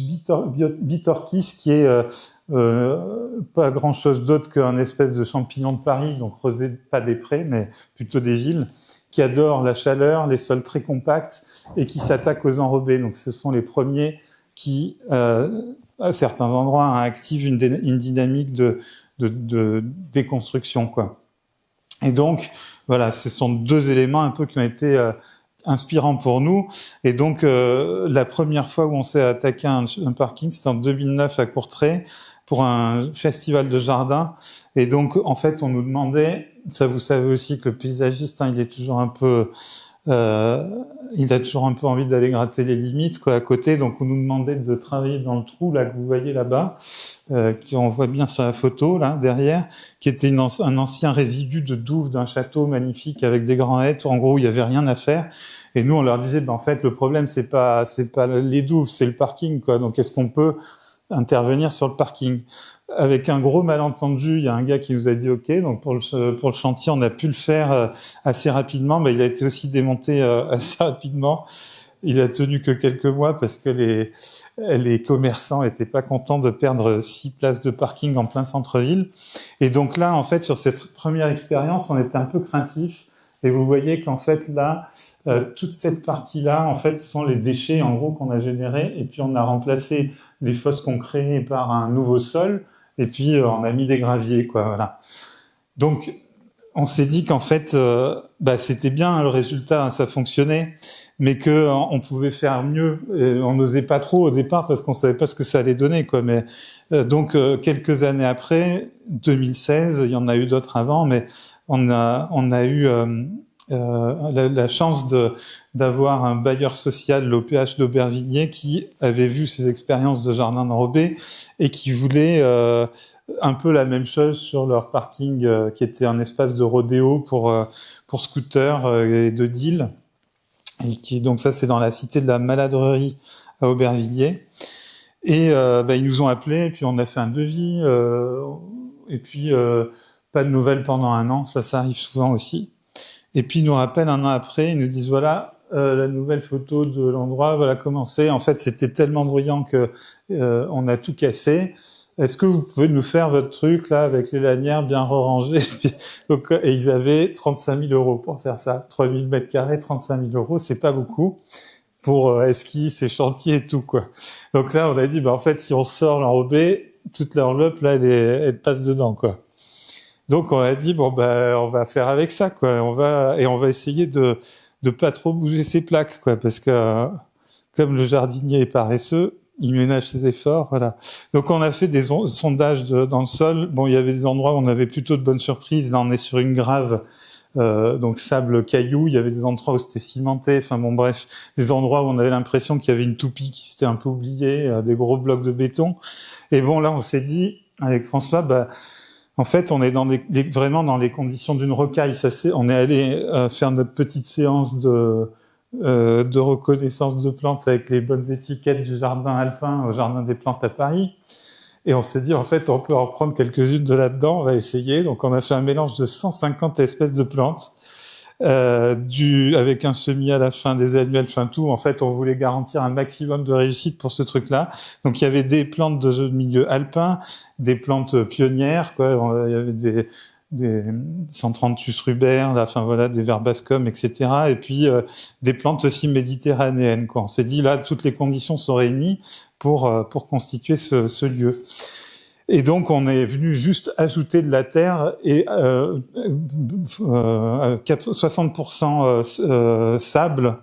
bitorquis, qui est pas grand-chose d'autre qu'un espèce de champignon de Paris, donc rosé pas des prés, mais plutôt des villes, qui adore la chaleur, les sols très compacts, et qui s'attaquent aux enrobés. Donc ce sont les premiers qui, à certains endroits, hein, activent une dynamique de déconstruction, quoi. Et donc, voilà, ce sont 2 éléments un peu qui ont été inspirants pour nous. Et donc, la première fois où on s'est attaqué à un parking, c'était en 2009 à Courtrai, pour un festival de jardin. Et donc, en fait, on nous demandait, ça vous savez aussi que le paysagiste, il est toujours un peu, il a toujours un peu envie d'aller gratter les limites, quoi, à côté. Donc, on nous demandait de travailler dans le trou, là, que vous voyez là-bas, qu'on voit bien sur la photo, là, derrière, qui était un ancien résidu de douve d'un château magnifique avec des grands hêtres. En gros, il y avait rien à faire. Et nous, on leur disait, en fait, le problème, c'est pas les douves, c'est le parking, quoi. Donc, est-ce qu'on peut intervenir sur le parking? Avec un gros malentendu, il y a un gars qui nous a dit OK. Donc pour le chantier, on a pu le faire assez rapidement. Mais il a été aussi démonté assez rapidement. Il a tenu que quelques mois parce que les commerçants étaient pas contents de perdre 6 places de parking en plein centre-ville. Et donc là, en fait, sur cette première expérience, on était un peu craintifs. Et vous voyez qu'en fait là, toute cette partie-là, en fait, sont les déchets en gros qu'on a générés. Et puis on a remplacé les fosses qu'on créait par un nouveau sol. Et puis on a mis des graviers, quoi. Voilà. Donc on s'est dit qu'en fait, c'était bien le résultat, ça fonctionnait, mais que on pouvait faire mieux. Et on n'osait pas trop au départ parce qu'on savait pas ce que ça allait donner, quoi. Mais donc quelques années après, 2016, il y en a eu d'autres avant, mais on a eu la chance d'avoir un bailleur social, l'OPH d'Aubervilliers, qui avait vu ces expériences de jardin d'enrobé et qui voulait un peu la même chose sur leur parking, qui était un espace de rodéo pour scooters et de deal. Et donc ça, c'est dans la cité de la Maladrerie à Aubervilliers. Et ils nous ont appelés, et puis on a fait un devis, et puis pas de nouvelles pendant 1 an, ça arrive souvent aussi. Et puis ils nous rappellent 1 an après, ils nous disent voilà, la nouvelle photo de l'endroit, voilà comment c'est. En fait, c'était tellement bruyant que on a tout cassé. Est-ce que vous pouvez nous faire votre truc là avec les lanières bien rangées? Donc, et ils avaient 35 000 € pour faire ça. 3 000 mètres carrés, 35 000 €, c'est pas beaucoup pour esquisses et chantiers et tout, quoi. Donc là, on a dit en fait, si on sort l'enrobé, toute l'enveloppe là, elle passe dedans, quoi. Donc on a dit on va faire avec ça, quoi. On va essayer de pas trop bouger ses plaques, quoi, parce que comme le jardinier est paresseux, il ménage ses efforts, voilà. Donc on a fait des sondages dans le sol. Bon, il y avait des endroits où on avait plutôt de bonnes surprises. Là, on est sur une grave, donc sable, caillou. Il y avait des endroits où c'était cimenté. Enfin bon, bref, des endroits où on avait l'impression qu'il y avait une toupie qui s'était un peu oubliée, des gros blocs de béton. Et bon, là, on s'est dit avec François, en fait, on est vraiment dans les conditions d'une rocaille. On est allé faire notre petite séance de reconnaissance de plantes avec les bonnes étiquettes du jardin alpin au jardin des plantes à Paris. Et on s'est dit, en fait, on peut en prendre quelques-unes de là-dedans, on va essayer. Donc, on a fait un mélange de 150 espèces de plantes, avec un semis à la fin, des annuelles, tout. En fait, on voulait garantir un maximum de réussite pour ce truc-là. Donc, il y avait des plantes de milieu alpin, des plantes pionnières, quoi. Il y avait des Centranthus rubers, des verbascum, etc. Et puis des plantes aussi méditerranéennes, quoi. On s'est dit là, toutes les conditions sont réunies pour constituer ce lieu. Et donc on est venu juste ajouter de la terre et 60% sable,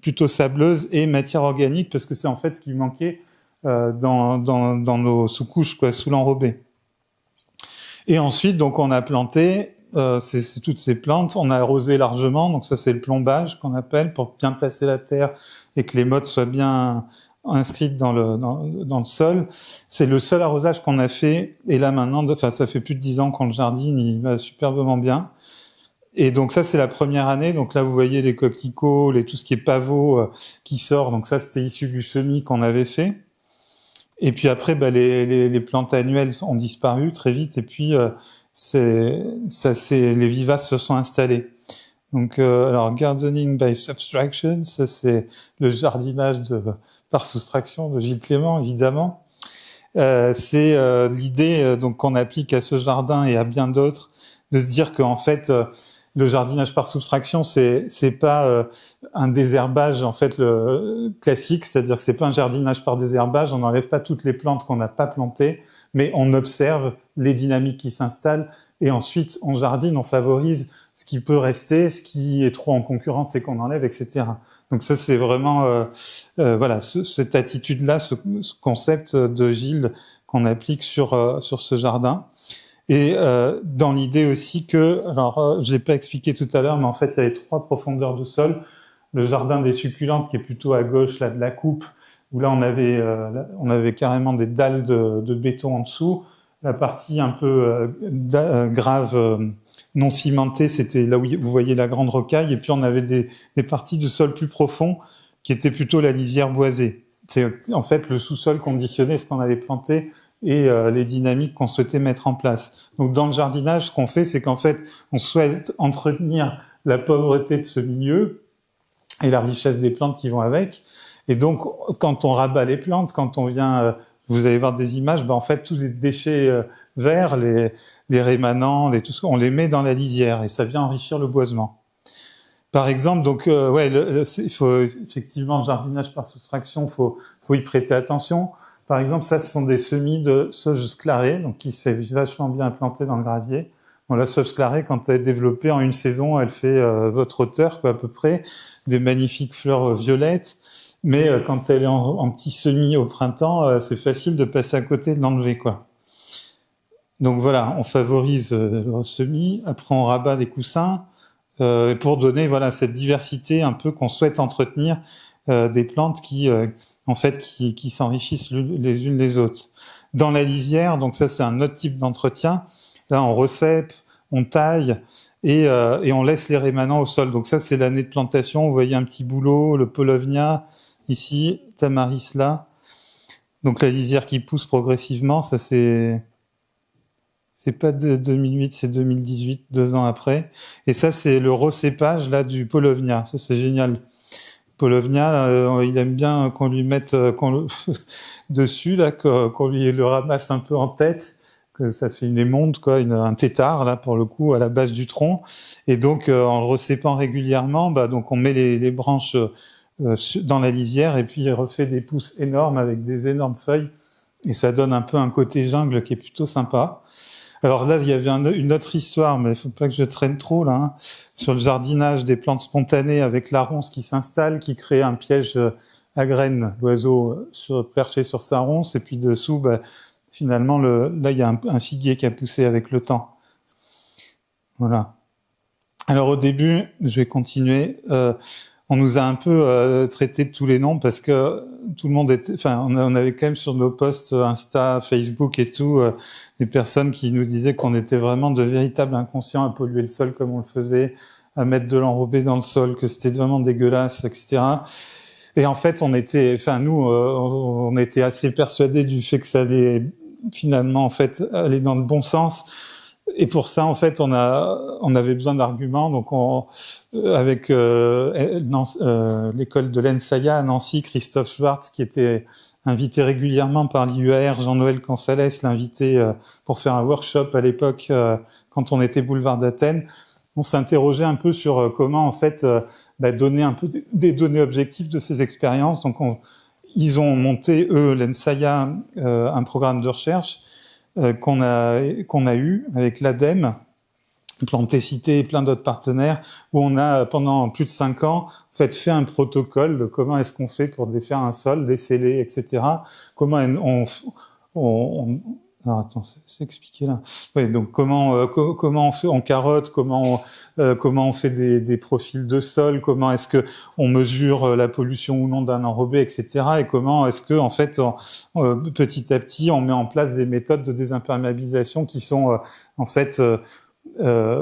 plutôt sableuse et matière organique, parce que c'est en fait ce qui manquait dans nos sous-couches, quoi, sous l'enrobé. Et ensuite, donc, on a planté toutes ces plantes, on a arrosé largement, donc ça c'est le plombage qu'on appelle, pour bien tasser la terre et que les mottes soient bien inscrites dans le sol. C'est le seul arrosage qu'on a fait, et là maintenant, ça fait plus de 10 ans qu'on le jardine, il va superbement bien. Et donc ça c'est la première année, donc là vous voyez les coquelicots, tout ce qui est pavot qui sort, donc ça c'était issu du semis qu'on avait fait. Et puis après, les plantes annuelles ont disparu très vite, et puis les vivaces se sont installées. Donc, alors gardening by subtraction, ça c'est le jardinage par soustraction de Gilles Clément, évidemment. C'est l'idée donc qu'on applique à ce jardin et à bien d'autres, de se dire qu'en fait le jardinage par soustraction, c'est pas un désherbage en fait le classique, c'est-à-dire que c'est pas un jardinage par désherbage, on n'enlève pas toutes les plantes qu'on n'a pas plantées, mais on observe les dynamiques qui s'installent et ensuite on jardine, on favorise ce qui peut rester, ce qui est trop en concurrence et qu'on enlève, etc. Donc ça, c'est vraiment voilà cette attitude-là, ce concept de Gilles qu'on applique sur ce jardin. Et dans l'idée aussi que, alors je l'ai pas expliqué tout à l'heure, mais en fait il y avait 3 profondeurs de sol. Le jardin des succulentes qui est plutôt à gauche là de la coupe, où là on avait carrément des dalles de béton en dessous. La partie un peu grave, non cimentée, c'était là où vous voyez la grande rocaille. Et puis on avait des parties de sol plus profond qui étaient plutôt la lisière boisée. C'est en fait le sous-sol conditionné, ce qu'on avait planté et les dynamiques qu'on souhaitait mettre en place. Donc dans le jardinage, ce qu'on fait, c'est qu'en fait, on souhaite entretenir la pauvreté de ce milieu et la richesse des plantes qui vont avec. Et donc, quand on rabat les plantes, quand on vient, vous allez voir des images, en fait, tous les déchets verts, les rémanents, tout ce on les met dans la lisière et ça vient enrichir le boisement. Par exemple, donc, il faut effectivement le jardinage par soustraction, faut y prêter attention. Par exemple, ça, ce sont des semis de sauge sclarée, donc qui s'est vachement bien implanté dans le gravier. Bon, la sauge sclarée, quand elle est développée en une saison, elle fait votre hauteur, quoi, à peu près, des magnifiques fleurs violettes. Mais quand elle est en petit semis au printemps, c'est facile de passer à côté, de l'enlever, quoi. Donc voilà, on favorise le semis. Après, on rabat les coussins pour donner voilà cette diversité un peu qu'on souhaite entretenir des plantes qui s'enrichissent les unes les autres. Dans la lisière, donc ça c'est un autre type d'entretien. Là, on recèpe, on taille et on laisse les rémanents au sol. Donc ça, c'est l'année de plantation. Vous voyez un petit bouleau, le Polovnia ici, Tamaris là. Donc la lisière qui pousse progressivement, ça c'est pas de 2008, c'est 2018, 2 ans après. Et ça, c'est le recépage là du Polovnia. Ça, c'est génial. Polovnia, là, il aime bien qu'on lui mette dessus, là, qu'on lui le ramasse un peu en tête. Que ça fait une émonde, quoi, un tétard là pour le coup à la base du tronc. Et donc en le recépant régulièrement, donc on met les branches dans la lisière et puis il refait des pousses énormes avec des énormes feuilles et ça donne un peu un côté jungle qui est plutôt sympa. Alors là, il y avait une autre histoire, mais il faut pas que je traîne trop là, hein, sur le jardinage des plantes spontanées avec la ronce qui s'installe, qui crée un piège à graines, l'oiseau perché sur sa ronce et puis dessous, finalement, là, il y a un figuier qui a poussé avec le temps. Voilà. Alors au début, je vais continuer. On nous a un peu traité de tous les noms parce que tout le monde on avait quand même sur nos posts Insta, Facebook et tout, des personnes qui nous disaient qu'on était vraiment de véritables inconscients à polluer le sol comme on le faisait, à mettre de l'enrobé dans le sol, que c'était vraiment dégueulasse, etc. Et en fait, on était assez persuadés du fait que ça allait finalement en fait aller dans le bon sens. Et pour ça, en fait, on avait besoin d'arguments. Donc, avec l'école de l'ENSAIA à Nancy, Christophe Schwartz, qui était invité régulièrement par l'IUAR, Jean-Noël Cansales, l'invité pour faire un workshop à l'époque quand on était boulevard d'Athènes. On s'interrogeait un peu sur comment, en fait, donner un peu des données objectives de ces expériences. Donc, ils ont monté, eux, l'ENSAIA, un programme de recherche qu'on a eu avec l'ADEME, Plantécité et plein d'autres partenaires, où on a, pendant plus de 5 ans, fait un protocole de comment est-ce qu'on fait pour défaire un sol, déceler, etc. Comment alors attends, c'est expliqué là. Oui, donc comment on fait en carotte, comment on fait des profils de sol, comment est-ce que on mesure la pollution ou non d'un enrobé, etc. Et comment est-ce que en fait petit à petit on met en place des méthodes de désimperméabilisation qui sont en fait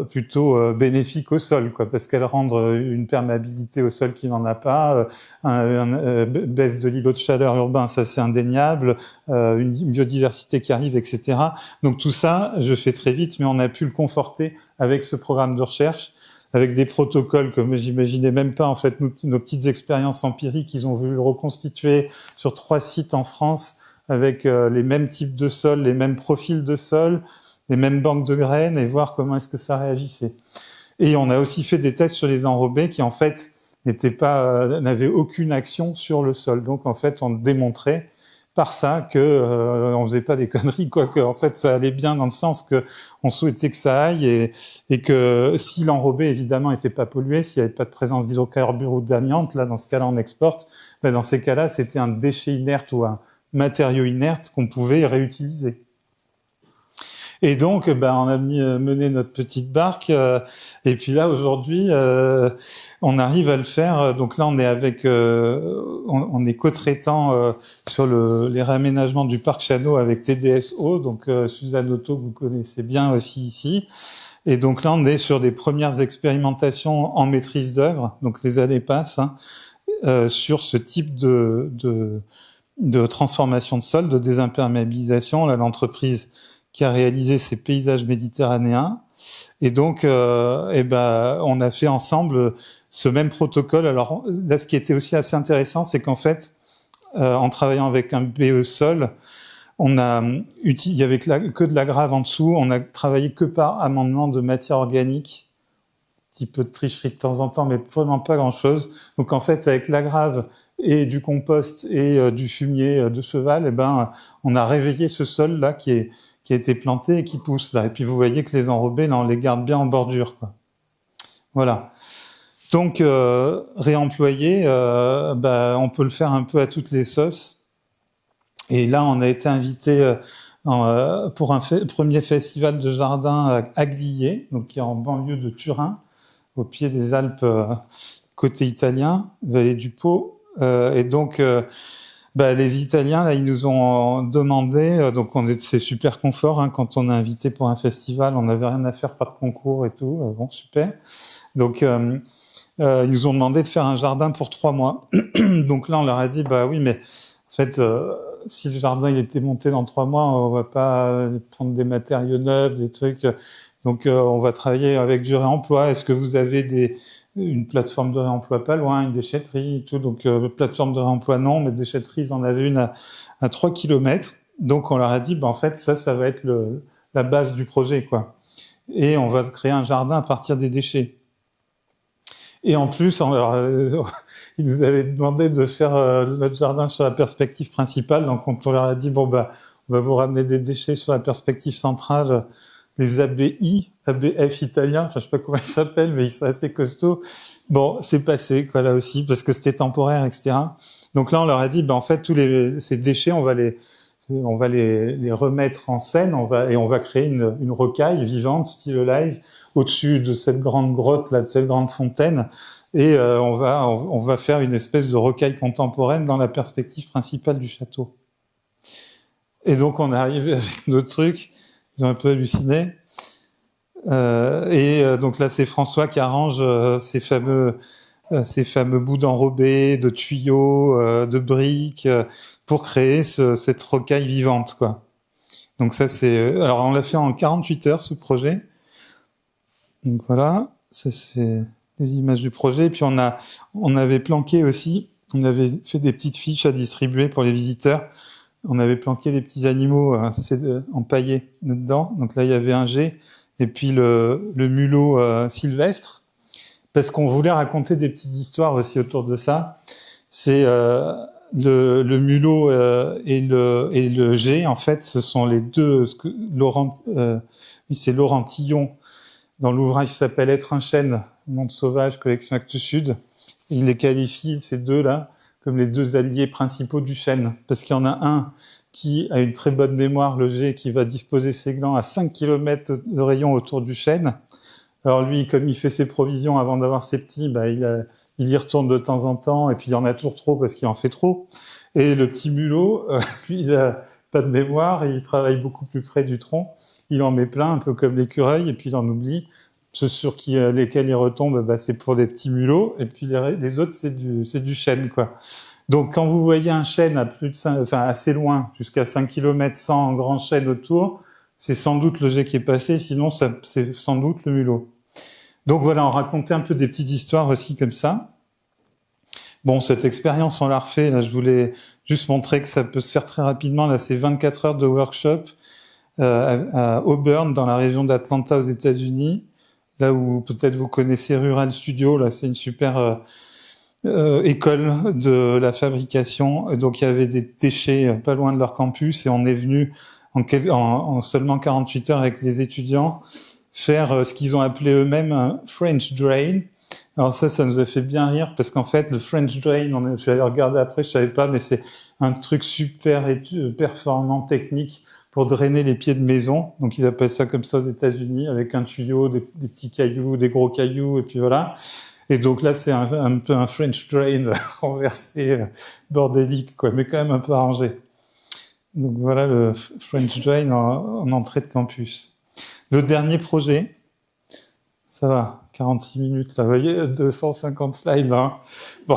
plutôt bénéfiques au sol, quoi, parce qu'elles rendent une perméabilité au sol qui n'en a pas, baisse de l'îlot de chaleur urbain, ça c'est indéniable, une biodiversité qui arrive, etc. Donc tout ça, je fais très vite, mais on a pu le conforter avec ce programme de recherche, avec des protocoles que j'imaginais même pas, en fait, nos petites expériences empiriques, ils ont voulu le reconstituer sur 3 sites en France, avec les mêmes types de sols, les mêmes profils de sol, les mêmes banques de graines et voir comment est-ce que ça réagissait. Et on a aussi fait des tests sur les enrobés qui en fait n'avaient aucune action sur le sol. Donc en fait on démontrait par ça que on faisait pas des conneries, quoi, que en fait ça allait bien dans le sens que on souhaitait que ça aille et que si l'enrobé évidemment était pas pollué, s'il y avait pas de présence d'hydrocarbures ou d'amiante, là dans ce cas-là on exporte, ben dans ces cas-là c'était un déchet inerte ou un matériau inerte qu'on pouvait réutiliser. Et donc, on a mené notre petite barque. Et puis là, aujourd'hui, on arrive à le faire. Donc là, on est avec, on est co-traitant sur les réaménagements du parc Chano avec TDSO, donc Suzanne Otto que vous connaissez bien aussi ici. Et donc là, on est sur des premières expérimentations en maîtrise d'œuvre. Donc les années passent sur ce type de transformation de sol, de désimperméabilisation. Là, l'entreprise qui a réalisé ces paysages méditerranéens. Et donc, on a fait ensemble ce même protocole. Alors là, ce qui était aussi assez intéressant, c'est qu'en fait, en travaillant avec un BE sol, il y avait que de la grave en dessous. On a travaillé que par amendement de matière organique. Un petit peu de tricherie de temps en temps, mais vraiment pas grand-chose. Donc en fait, avec la grave et du compost et du fumier de cheval, on a réveillé ce sol là qui a été planté et qui pousse là. Et puis vous voyez que les enrobés là, on les garde bien en bordure, quoi. Voilà. Donc réemployer, on peut le faire un peu à toutes les sauces. Et là, on a été invité pour un premier festival de jardin à Glié, donc qui est en banlieue de Turin, au pied des Alpes, côté italien, vallée du Pô. Et donc les Italiens, là, ils nous ont demandé, donc c'est super confort, quand on est invité pour un festival, on n'avait rien à faire, pas de concours et tout, bon, super. Donc, ils nous ont demandé de faire un jardin pour 3 mois. Donc là, on leur a dit, oui, mais en fait, si le jardin il était monté dans 3 mois, on va pas prendre des matériaux neufs, des trucs. Donc, on va travailler avec du réemploi. Est-ce que vous avez une plateforme de réemploi pas loin, une déchetterie et tout? Donc, plateforme de réemploi non, mais déchetterie, ils en avaient une à 3 kilomètres. Donc, on leur a dit, en fait, ça va être la base du projet, quoi. Et on va créer un jardin à partir des déchets. Et en plus, ils nous avaient demandé de faire notre jardin sur la perspective principale. Donc, on leur a dit, on va vous ramener des déchets sur la perspective centrale, les ABF italiens, je sais pas comment ils s'appellent, mais ils sont assez costauds. Bon, c'est passé, quoi, là aussi, parce que c'était temporaire, etc. Donc là, on leur a dit, en fait, ces déchets, on va les remettre en scène, on va créer une rocaille vivante, style live, au-dessus de cette grande grotte, là, de cette grande fontaine, et on va faire une espèce de rocaille contemporaine dans la perspective principale du château. Et donc, on est arrivé avec nos trucs, ils ont un peu halluciné. Donc là, c'est François qui arrange ces fameux bouts d'enrobés, de tuyaux, de briques, pour créer cette rocaille vivante, quoi. Donc ça, alors on l'a fait en 48 heures, ce projet. Donc voilà, ça c'est les images du projet. Et puis on avait planqué aussi, on avait fait des petites fiches à distribuer pour les visiteurs. On avait planqué les petits animaux empaillés dedans. Donc là, il y avait un G et puis le mulot sylvestre, parce qu'on voulait raconter des petites histoires aussi autour de ça. C'est le mulot et le G, en fait, ce sont les deux. C'est Laurent Tillon dans l'ouvrage qui s'appelle Être un chêne, monde sauvage, collection Actes Sud. Il les qualifie, ces deux-là, comme les deux alliés principaux du chêne, parce qu'il y en a un qui a une très bonne mémoire, le G, qui va disposer ses glands à 5 km de rayon autour du chêne. Alors lui, comme il fait ses provisions avant d'avoir ses petits, il y retourne de temps en temps, et puis il y en a toujours trop parce qu'il en fait trop. Et le petit mulot, lui, il a pas de mémoire, et il travaille beaucoup plus près du tronc. Il en met plein, un peu comme l'écureuil, et puis il en oublie. Ceux sur lesquels il retombe, c'est pour des petits mulots, et puis les autres, c'est du chêne, quoi. Donc, quand vous voyez un chêne à assez loin, jusqu'à 5 km sans grand chêne autour, c'est sans doute le G qui est passé, sinon c'est sans doute le mulot. Donc voilà, on racontait un peu des petites histoires aussi comme ça. Bon, cette expérience, on l'a refait. Là, je voulais juste montrer que ça peut se faire très rapidement. Là, c'est 24 heures de workshop à Auburn, dans la région d'Atlanta, aux États-Unis. Là où peut-être vous connaissez Rural Studio. Là, c'est une super école de la fabrication. Et donc il y avait des déchets pas loin de leur campus et on est venu en seulement 48 heures avec les étudiants faire ce qu'ils ont appelé eux-mêmes un French drain. Alors ça nous a fait bien rire parce qu'en fait le French drain, je suis allé regarder après, je savais pas, mais c'est un truc super performant technique pour drainer les pieds de maison. Donc ils appellent ça comme ça aux États-Unis, avec un tuyau, des petits cailloux, des gros cailloux, et puis voilà. Et donc là, c'est un peu un French drain renversé, bordélique, quoi, mais quand même un peu arrangé. Donc voilà le French drain en entrée de campus. Le dernier projet, ça va, 46 minutes, là, vous voyez, 250 slides, là. Hein. Bon,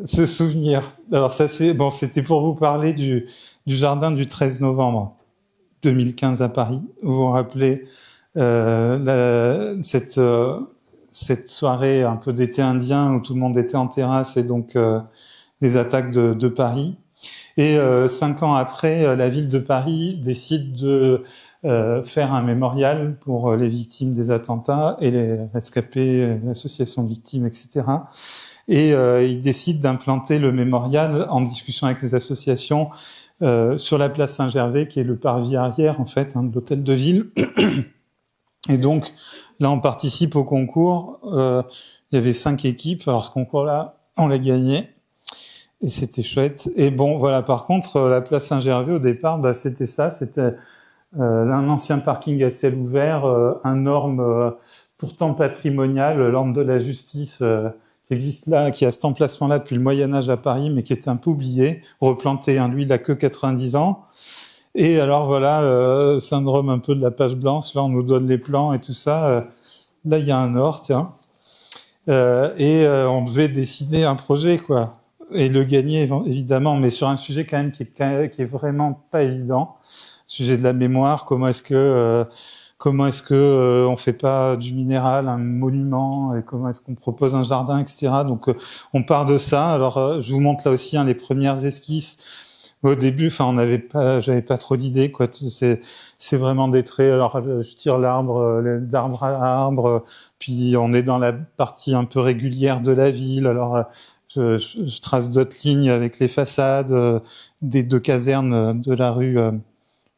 ce souvenir. Alors ça, c'était pour vous parler du jardin du 13 novembre 2015 à Paris. Vous vous rappelez cette soirée un peu d'été indien où tout le monde était en terrasse et donc les attaques de Paris. Et 5 ans après, la ville de Paris décide de faire un mémorial pour les victimes des attentats et les rescapés, l'association de victimes, etc. Et ils décident d'implanter le mémorial en discussion avec les associations sur la place Saint-Gervais, qui est le parvis arrière en fait de l'hôtel de ville. Et donc là, on participe au concours. Il y avait 5 équipes. Alors ce concours-là, on l'a gagné. Et c'était chouette. Et bon, voilà, par contre, la place Saint-Gervais, au départ, c'était ça. C'était un ancien parking à ciel ouvert, un norme pourtant patrimonial, l'orme de la justice qui existe là, qui a cet emplacement-là depuis le Moyen-Âge à Paris, mais qui était un peu oublié, replanté. Hein, lui, il a que 90 ans. Et alors voilà, syndrome un peu de la page blanche. Là, on nous donne les plans et tout ça. Là, il y a un or, tiens. On devait dessiner un projet, quoi. Et le gagner, évidemment, mais sur un sujet quand même qui est vraiment pas évident. Sujet de la mémoire, comment est-ce que on fait pas du minéral un monument, et comment est-ce qu'on propose un jardin, etc. Donc on part de ça. Alors je vous montre là aussi les premières esquisses. Au début, j'avais pas trop d'idées, quoi. C'est vraiment des traits. Alors je tire l'arbre, d'arbre à arbre, puis on est dans la partie un peu régulière de la ville. Alors je trace d'autres lignes avec les façades des 2 casernes de la rue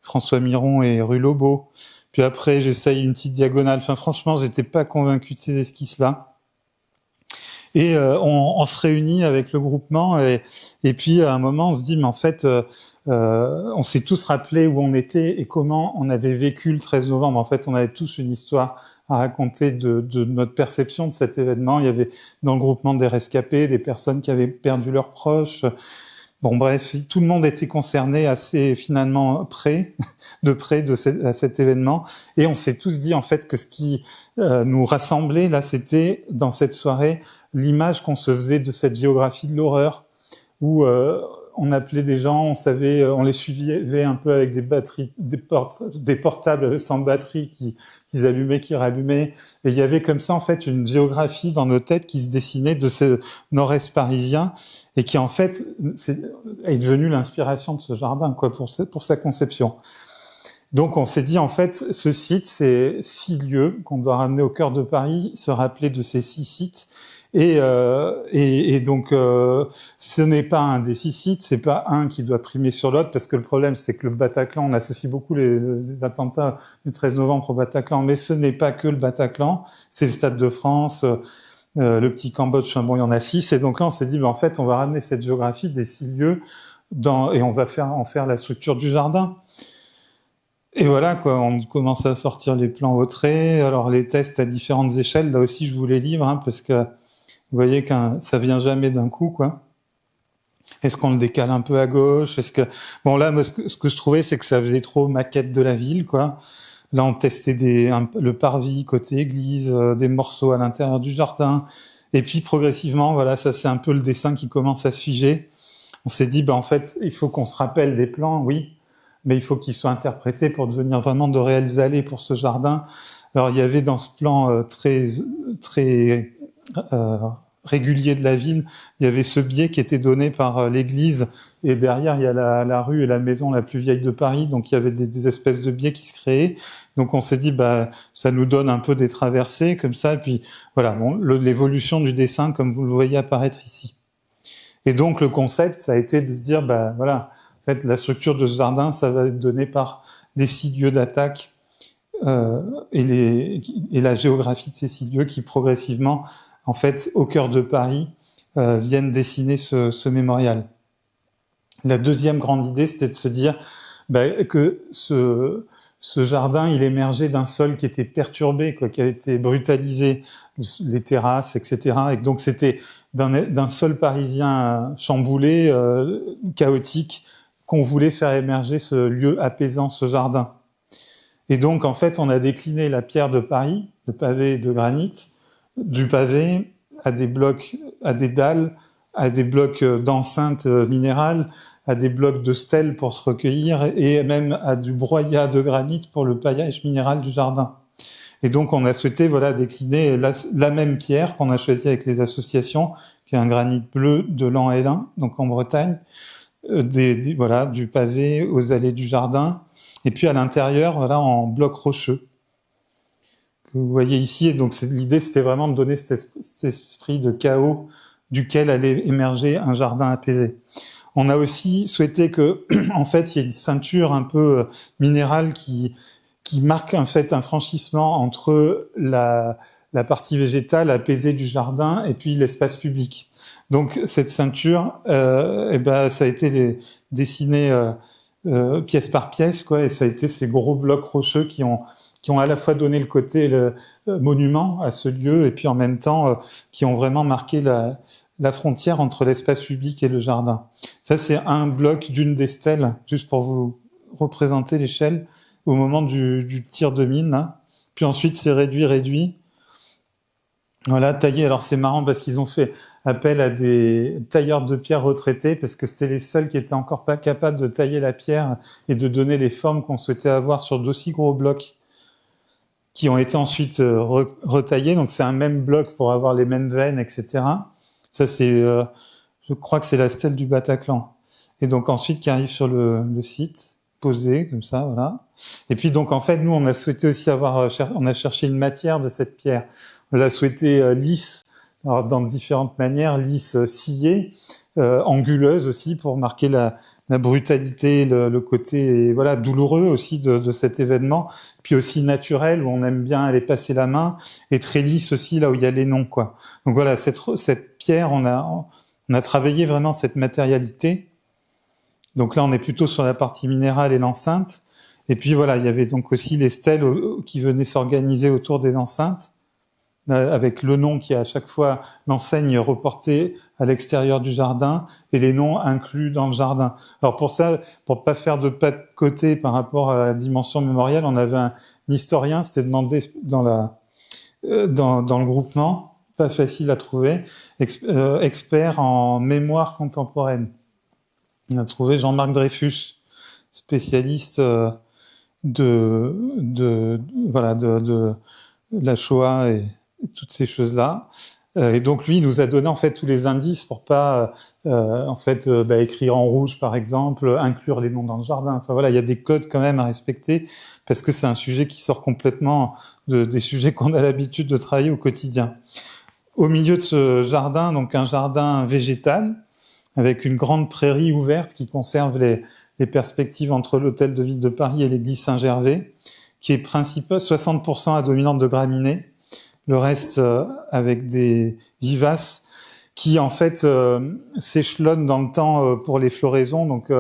François Miron et rue Lobau. Puis après, j'essaye une petite diagonale. Enfin, franchement, j'étais pas convaincu de ces esquisses-là. Et on se réunit avec le groupement et puis à un moment, on se dit, mais en fait, on s'est tous rappelé où on était et comment on avait vécu le 13 novembre. En fait, on avait tous une histoire à raconter de notre perception de cet événement. Il y avait dans le groupement des rescapés, des personnes qui avaient perdu leurs proches. Bon, bref, tout le monde était concerné assez finalement à cet événement. Et on s'est tous dit en fait que ce qui nous rassemblait là, c'était dans cette soirée l'image qu'on se faisait de cette géographie de l'horreur où on appelait des gens, on savait, on les suivait un peu avec des batteries, des portables sans batterie qu'ils allumaient, qui rallumaient. Et il y avait comme ça en fait une géographie dans nos têtes qui se dessinait de ce nord-est parisien et qui en fait est devenue l'inspiration de ce jardin, quoi, pour sa conception. Donc on s'est dit en fait, ce site, c'est 6 lieux qu'on doit ramener au cœur de Paris, se rappeler de ces 6 sites. Et donc, ce n'est pas un des 6 sites, c'est pas un qui doit primer sur l'autre, parce que le problème, c'est que le Bataclan, on associe beaucoup les attentats du 13 novembre au Bataclan, mais ce n'est pas que le Bataclan, c'est le Stade de France, le petit Cambodge, enfin bon, il y en a 6, et donc là, on s'est dit, en fait, on va ramener cette géographie des 6 lieux et on va en faire la structure du jardin. Et voilà, quoi, on commence à sortir les plans au trait, alors les tests à différentes échelles, là aussi, je vous les livre, parce que vous voyez que ça vient jamais d'un coup, quoi. Est-ce qu'on le décale un peu à gauche? Bon, là, moi, ce que je trouvais, c'est que ça faisait trop maquette de la ville, quoi. Là, on testait le parvis côté église, des morceaux à l'intérieur du jardin. Et puis, progressivement, voilà, ça, c'est un peu le dessin qui commence à se figer. On s'est dit, en fait, il faut qu'on se rappelle des plans, oui, mais il faut qu'ils soient interprétés pour devenir vraiment de réels allées pour ce jardin. Alors, il y avait dans ce plan très régulier de la ville. Il y avait ce biais qui était donné par l'église, et derrière il y a la rue et la maison la plus vieille de Paris, donc il y avait des espèces de biais qui se créaient. Donc on s'est dit ça nous donne un peu des traversées comme ça, et puis voilà, l'évolution du dessin comme vous le voyez apparaître ici. Et donc le concept, ça a été de se dire voilà, en fait la structure de ce jardin, ça va être donné par les 6 lieux d'attaque et la géographie de ces 6 lieux qui progressivement, en fait, au cœur de Paris, viennent dessiner ce mémorial. La deuxième grande idée, c'était de se dire que ce jardin, il émergeait d'un sol qui était perturbé, qui a été brutalisé, les terrasses, etc. Et donc c'était d'un sol parisien chamboulé, chaotique, qu'on voulait faire émerger ce lieu apaisant, ce jardin. Et donc, en fait, on a décliné la pierre de Paris, le pavé de granit, du pavé à des blocs, à des dalles, à des blocs d'enceintes minérales, à des blocs de stèles pour se recueillir, et même à du broyat de granit pour le paillage minéral du jardin. Et donc, on a souhaité, décliner la même pierre qu'on a choisie avec les associations, qui est un granit bleu de l'An-Hélin, donc en Bretagne, du pavé aux allées du jardin, et puis à l'intérieur, en bloc rocheux, que vous voyez ici. Et donc l'idée, c'était vraiment de donner cet esprit de chaos duquel allait émerger un jardin apaisé. On a aussi souhaité que, en fait, il y ait une ceinture un peu minérale qui marque en fait un franchissement entre la partie végétale apaisée du jardin et puis l'espace public. Donc cette ceinture, ça a été dessiné pièce par pièce, et ça a été ces gros blocs rocheux qui ont à la fois donné le côté monument à ce lieu, et puis en même temps qui ont vraiment marqué la frontière entre l'espace public et le jardin. Ça, c'est un bloc d'une des stèles, juste pour vous représenter l'échelle, au moment du tir de mine, là. Puis ensuite, c'est réduit. Voilà, taillé. Alors c'est marrant parce qu'ils ont fait appel à des tailleurs de pierre retraités, parce que c'était les seuls qui étaient encore pas capables de tailler la pierre et de donner les formes qu'on souhaitait avoir sur d'aussi gros blocs, qui ont été ensuite retaillés. Donc c'est un même bloc pour avoir les mêmes veines, etc. Ça c'est, je crois que c'est la stèle du Bataclan. Et donc ensuite qui arrive sur le site, posé comme ça, voilà. Et puis donc en fait nous on a souhaité aussi on a cherché une matière de cette pierre. On l'a souhaité lisse, alors dans différentes manières, lisse, sciée, anguleuse aussi pour marquer la brutalité, le côté douloureux aussi de cet événement, puis aussi naturel où on aime bien aller passer la main, et très lisse aussi là où il y a les noms, quoi. Donc voilà, cette pierre, on a travaillé vraiment cette matérialité. Donc là on est plutôt sur la partie minérale et l'enceinte. Et puis voilà, il y avait donc aussi les stèles qui venaient s'organiser autour des enceintes, avec le nom qui est à chaque fois l'enseigne reportée à l'extérieur du jardin et les noms inclus dans le jardin. Alors pour ça, pour pas de pas de côté par rapport à la dimension mémorielle, on avait un historien, c'était demandé dans le groupement, pas facile à trouver, expert en mémoire contemporaine. On a trouvé Jean-Marc Dreyfus, spécialiste de la Shoah et toutes ces choses-là. Et donc lui, il nous a donné en fait tous les indices pour pas écrire en rouge par exemple, inclure les noms dans le jardin. Enfin voilà, il y a des codes quand même à respecter parce que c'est un sujet qui sort complètement des sujets qu'on a l'habitude de travailler au quotidien. Au milieu de ce jardin, donc un jardin végétal avec une grande prairie ouverte qui conserve les perspectives entre l'hôtel de ville de Paris et l'église Saint-Gervais, qui est 60% à dominante de graminées, le reste avec des vivaces qui en fait s'échelonnent dans le temps pour les floraisons. Donc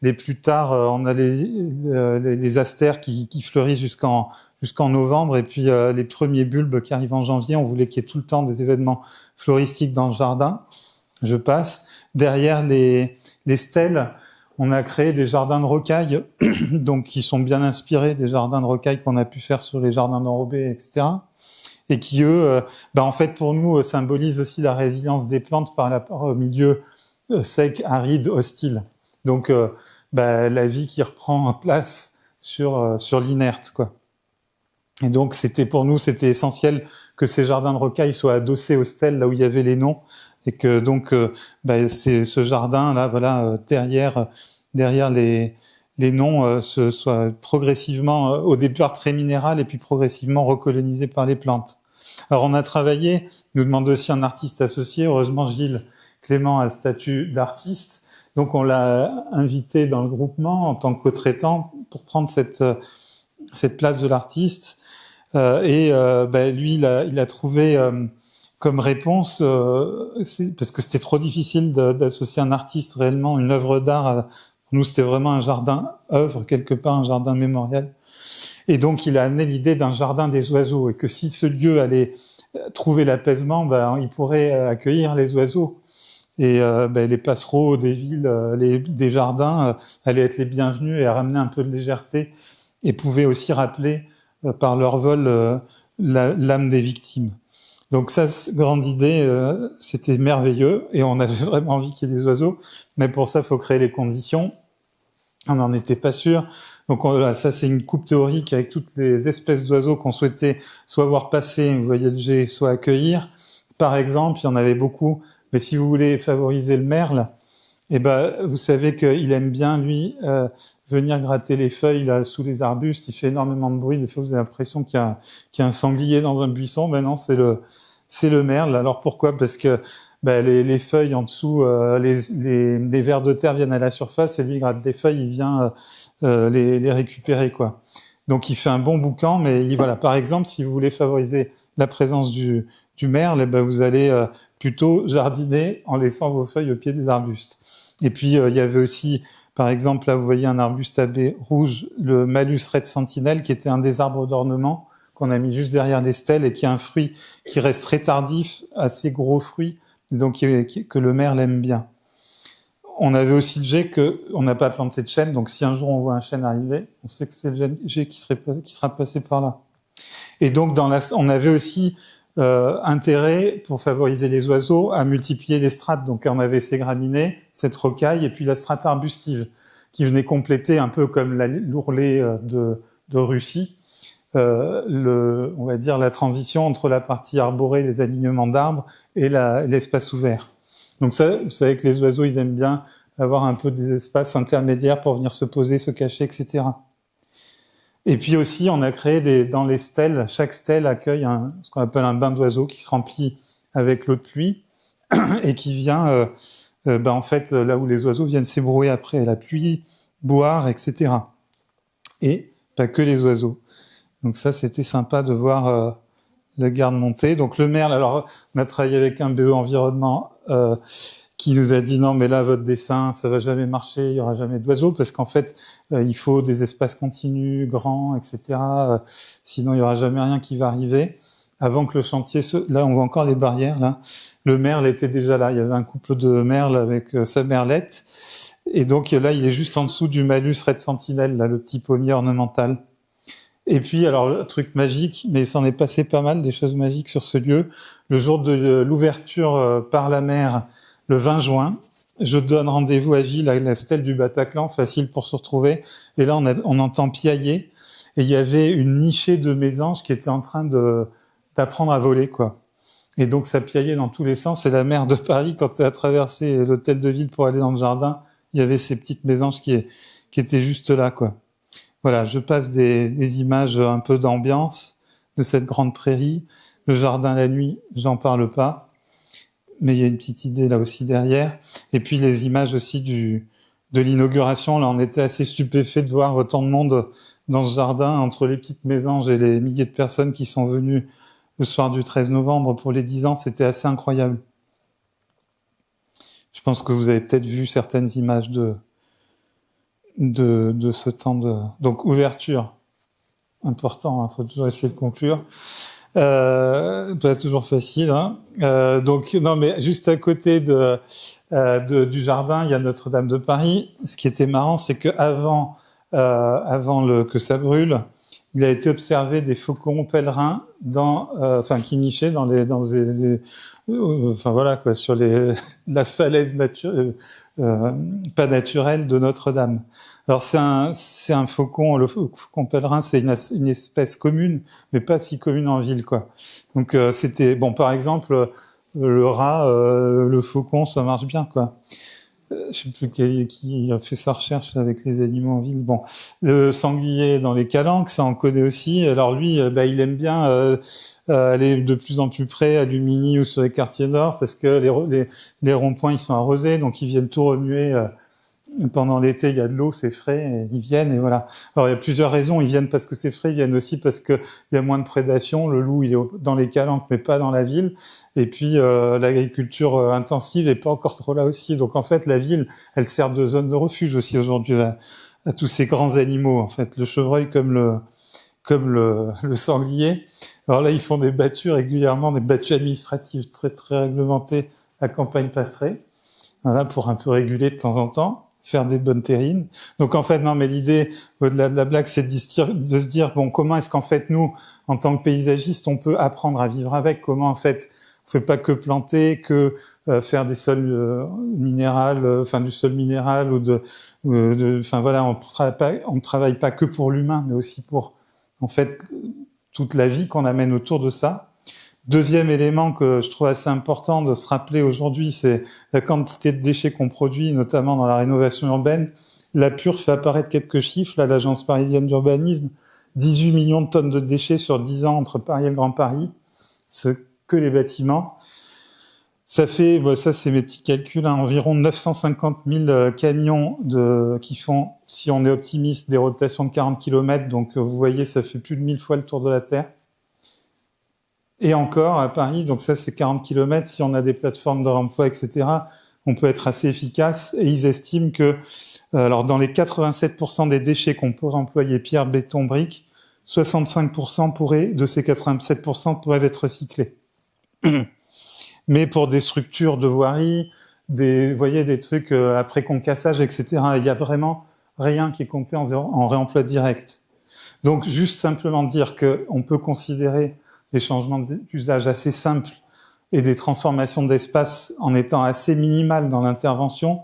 les plus tard, on a les astères qui fleurissent jusqu'en novembre, et puis les premiers bulbes qui arrivent en janvier. On voulait qu'il y ait tout le temps des événements floristiques dans le jardin. Je passe. Derrière les stèles, on a créé des jardins de rocailles, donc qui sont bien inspirés des jardins de rocailles qu'on a pu faire sur les jardins d'enrobés, etc. Et qui, eux, en fait, pour nous, symbolisent aussi la résilience des plantes par rapport au milieu sec, aride, hostile. Donc, la vie qui reprend place sur l'inerte, quoi. Et donc, pour nous, c'était essentiel que ces jardins de rocailles soient adossés aux stèles, là où il y avait les noms, et que donc, c'est ce jardin-là, voilà, derrière les noms, se soit progressivement, au départ très minéral, et puis progressivement recolonisé par les plantes. Alors, on a travaillé, il nous demande aussi un artiste associé. Heureusement, Gilles Clément a le statut d'artiste. Donc, on l'a invité dans le groupement en tant que co-traitant pour prendre cette place de l'artiste. Lui, il a trouvé comme réponse, parce que c'était trop difficile d'associer un artiste réellement, une œuvre d'art. Pour nous, c'était vraiment un jardin œuvre, quelque part, un jardin mémorial. Et donc, il a amené l'idée d'un jardin des oiseaux, et que si ce lieu allait trouver l'apaisement, il pourrait accueillir les oiseaux. Et les passereaux des villes, des jardins allaient être les bienvenus et ramener un peu de légèreté, et pouvaient aussi rappeler par leur vol l'âme des victimes. Donc ça, grande idée, c'était merveilleux, et on avait vraiment envie qu'il y ait des oiseaux, mais pour ça, il faut créer les conditions. On n'en était pas sûr. Donc ça, c'est une coupe théorique avec toutes les espèces d'oiseaux qu'on souhaitait soit voir passer, vous voyez le G, soit accueillir. Par exemple, il y en avait beaucoup, mais si vous voulez favoriser le merle, vous savez qu'il aime bien, lui, venir gratter les feuilles là sous les arbustes. Il fait énormément de bruit. Des fois, vous avez l'impression qu'il y a un sanglier dans un buisson. Ben non, c'est le merle. Alors pourquoi? Parce que les feuilles en dessous, les vers de terre viennent à la surface, et lui il gratte les feuilles, il vient les récupérer, quoi. Donc il fait un bon boucan, mais voilà. Par exemple, si vous voulez favoriser la présence du merle, vous allez plutôt jardiner en laissant vos feuilles au pied des arbustes. Et puis il y avait aussi, par exemple, là vous voyez un arbuste à baies rouge, le Malus red sentinelle, qui était un des arbres d'ornement qu'on a mis juste derrière les stèles, et qui a un fruit qui reste très tardif, assez gros fruit, donc que le merle aime bien. On avait aussi le jet on n'a pas planté de chêne, donc si un jour on voit un chêne arriver, on sait que c'est le jet qui sera passé par là. Et donc on avait aussi intérêt, pour favoriser les oiseaux, à multiplier les strates. Donc on avait ces graminées, cette rocaille, et puis la strate arbustive, qui venait compléter un peu comme l'ourlet de Russie, on va dire la transition entre la partie arborée, les alignements d'arbres, et l'espace ouvert. Donc ça, vous savez que les oiseaux, ils aiment bien avoir un peu des espaces intermédiaires pour venir se poser, se cacher, etc. Et puis aussi, on a créé dans les stèles, chaque stèle accueille ce qu'on appelle un bain d'oiseaux, qui se remplit avec l'eau de pluie et qui vient, en fait, là où les oiseaux viennent s'ébrouer après la pluie, boire, etc. Et pas que les oiseaux. Donc ça, c'était sympa de voir la garde monter. Donc le merle, alors on a travaillé avec un BE environnement qui nous a dit non, mais là votre dessin, ça va jamais marcher, il y aura jamais d'oiseaux, parce qu'en fait il faut des espaces continus, grands, etc. Sinon il y aura jamais rien qui va arriver. Avant que le chantier là on voit encore les barrières là. Le merle était déjà là. Il y avait un couple de merles avec sa merlette, et donc là il est juste en dessous du Malus red sentinelle, là le petit pommier ornemental. Et puis, alors, le truc magique, mais il s'en est passé pas mal, des choses magiques sur ce lieu. Le jour de l'ouverture par la mer, le 20 juin, je donne rendez-vous à Gilles à la stèle du Bataclan, facile pour se retrouver. Et là, on entend piailler. Et il y avait une nichée de mésanges qui était en train d'apprendre à voler, quoi. Et donc, ça piaillait dans tous les sens. Et la mer de Paris, quand elle a traversé l'hôtel de ville pour aller dans le jardin, il y avait ces petites mésanges qui étaient juste là, quoi. Voilà, je passe des images un peu d'ambiance de cette grande prairie. Le jardin la nuit, j'en parle pas, mais il y a une petite idée là aussi derrière. Et puis les images aussi de l'inauguration. Là, on était assez stupéfaits de voir autant de monde dans ce jardin, entre les petites mésanges et les milliers de personnes qui sont venues le soir du 13 novembre pour les 10 ans. C'était assez incroyable. Je pense que vous avez peut-être vu certaines images de ce temps donc ouverture, important, faut toujours essayer de conclure, pas toujours facile, hein. Donc non, mais juste à côté du jardin, il y a Notre-Dame de Paris. Ce qui était marrant, c'est que avant que ça brûle, il a été observé des faucons pèlerins qui nichaient enfin voilà quoi, sur la falaise pas naturelle de Notre-Dame. Alors c'est un faucon, le faucon pèlerin, c'est une espèce commune, mais pas si commune en ville quoi. Donc c'était bon, par exemple le rat, le faucon, ça marche bien quoi. Je sais plus qui a fait sa recherche avec les animaux en ville. Bon, le sanglier dans les calanques, ça en connaît aussi. Alors lui, il aime bien aller de plus en plus près à Lumini ou sur les quartiers nord parce que les ronds-points ils sont arrosés, donc ils viennent tout remuer. Pendant l'été, il y a de l'eau, c'est frais, et ils viennent, et voilà. Alors, il y a plusieurs raisons. Ils viennent parce que c'est frais, ils viennent aussi parce que il y a moins de prédation. Le loup, il est dans les calanques, mais pas dans la ville. Et puis, l'agriculture intensive est pas encore trop là aussi. Donc, en fait, la ville, elle sert de zone de refuge aussi aujourd'hui à tous ces grands animaux, en fait. Le chevreuil comme le sanglier. Alors là, ils font des battues régulièrement, des battues administratives très, très réglementées à Campagne-Pastrée. Voilà, pour un peu réguler de temps en temps. Faire des bonnes terrines. Donc en fait, non, mais l'idée, au-delà de la blague, c'est de se dire, bon, comment est-ce qu'en fait, nous, en tant que paysagistes, on peut apprendre à vivre avec? Comment en fait, on fait pas que planter, que faire des sols minérales, du sol minéral enfin voilà, on travaille pas que pour l'humain, mais aussi pour en fait toute la vie qu'on amène autour de ça. Deuxième élément que je trouve assez important de se rappeler aujourd'hui, c'est la quantité de déchets qu'on produit, notamment dans la rénovation urbaine. La PUR fait apparaître quelques chiffres, là, l'Agence parisienne d'urbanisme, 18 millions de tonnes de déchets sur 10 ans entre Paris et le Grand Paris, ce que les bâtiments. Ça fait, ça c'est mes petits calculs, environ 950 000 camions qui font, si on est optimiste, des rotations de 40 km, donc vous voyez, ça fait plus de 1000 fois le tour de la Terre. Et encore, à Paris, donc ça c'est 40 km, si on a des plateformes de remploi, etc., on peut être assez efficace. Et ils estiment que, alors dans les 87% des déchets qu'on pourrait employer, pierre, béton, briques, 65% de ces 87% pourraient être recyclés. Mais pour des structures de voirie, vous voyez, des trucs après concassage, etc., il y a vraiment rien qui est compté en réemploi direct. Donc juste simplement dire qu'on peut considérer des changements d'usage assez simples et des transformations d'espace en étant assez minimales dans l'intervention,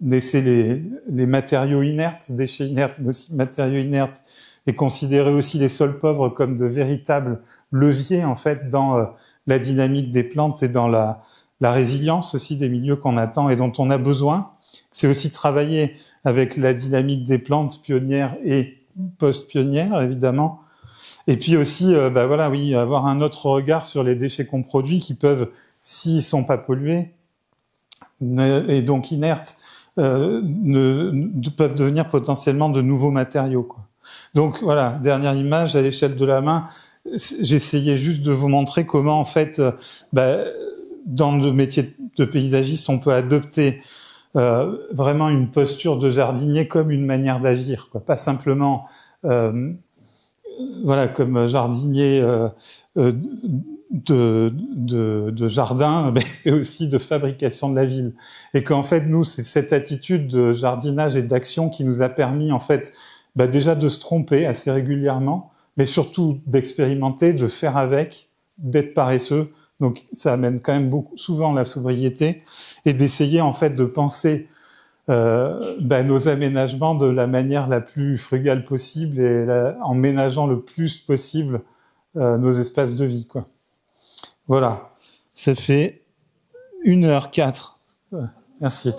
laisser les matériaux inertes, déchets inertes, mais aussi matériaux inertes, et considérer aussi les sols pauvres comme de véritables leviers en fait dans la dynamique des plantes et dans la résilience aussi des milieux qu'on attend et dont on a besoin. C'est aussi travailler avec la dynamique des plantes pionnières et post-pionnières, évidemment. Et puis aussi, avoir un autre regard sur les déchets qu'on produit qui peuvent, s'ils sont pas pollués et donc inertes, peuvent devenir potentiellement de nouveaux matériaux, quoi. Donc voilà, dernière image à l'échelle de la main. J'essayais juste de vous montrer comment, en fait, dans le métier de paysagiste, on peut adopter vraiment une posture de jardinier comme une manière d'agir, quoi. Pas simplement comme jardinier de jardin, mais aussi de fabrication de la ville. Et qu'en fait, nous, c'est cette attitude de jardinage et d'action qui nous a permis, en fait, déjà de se tromper assez régulièrement, mais surtout d'expérimenter, de faire avec, d'être paresseux. Donc, ça amène quand même souvent la sobriété et d'essayer, en fait, de penser nos aménagements de la manière la plus frugale possible et en ménageant le plus possible nos espaces de vie, quoi. Voilà, ça fait 1h04. Merci.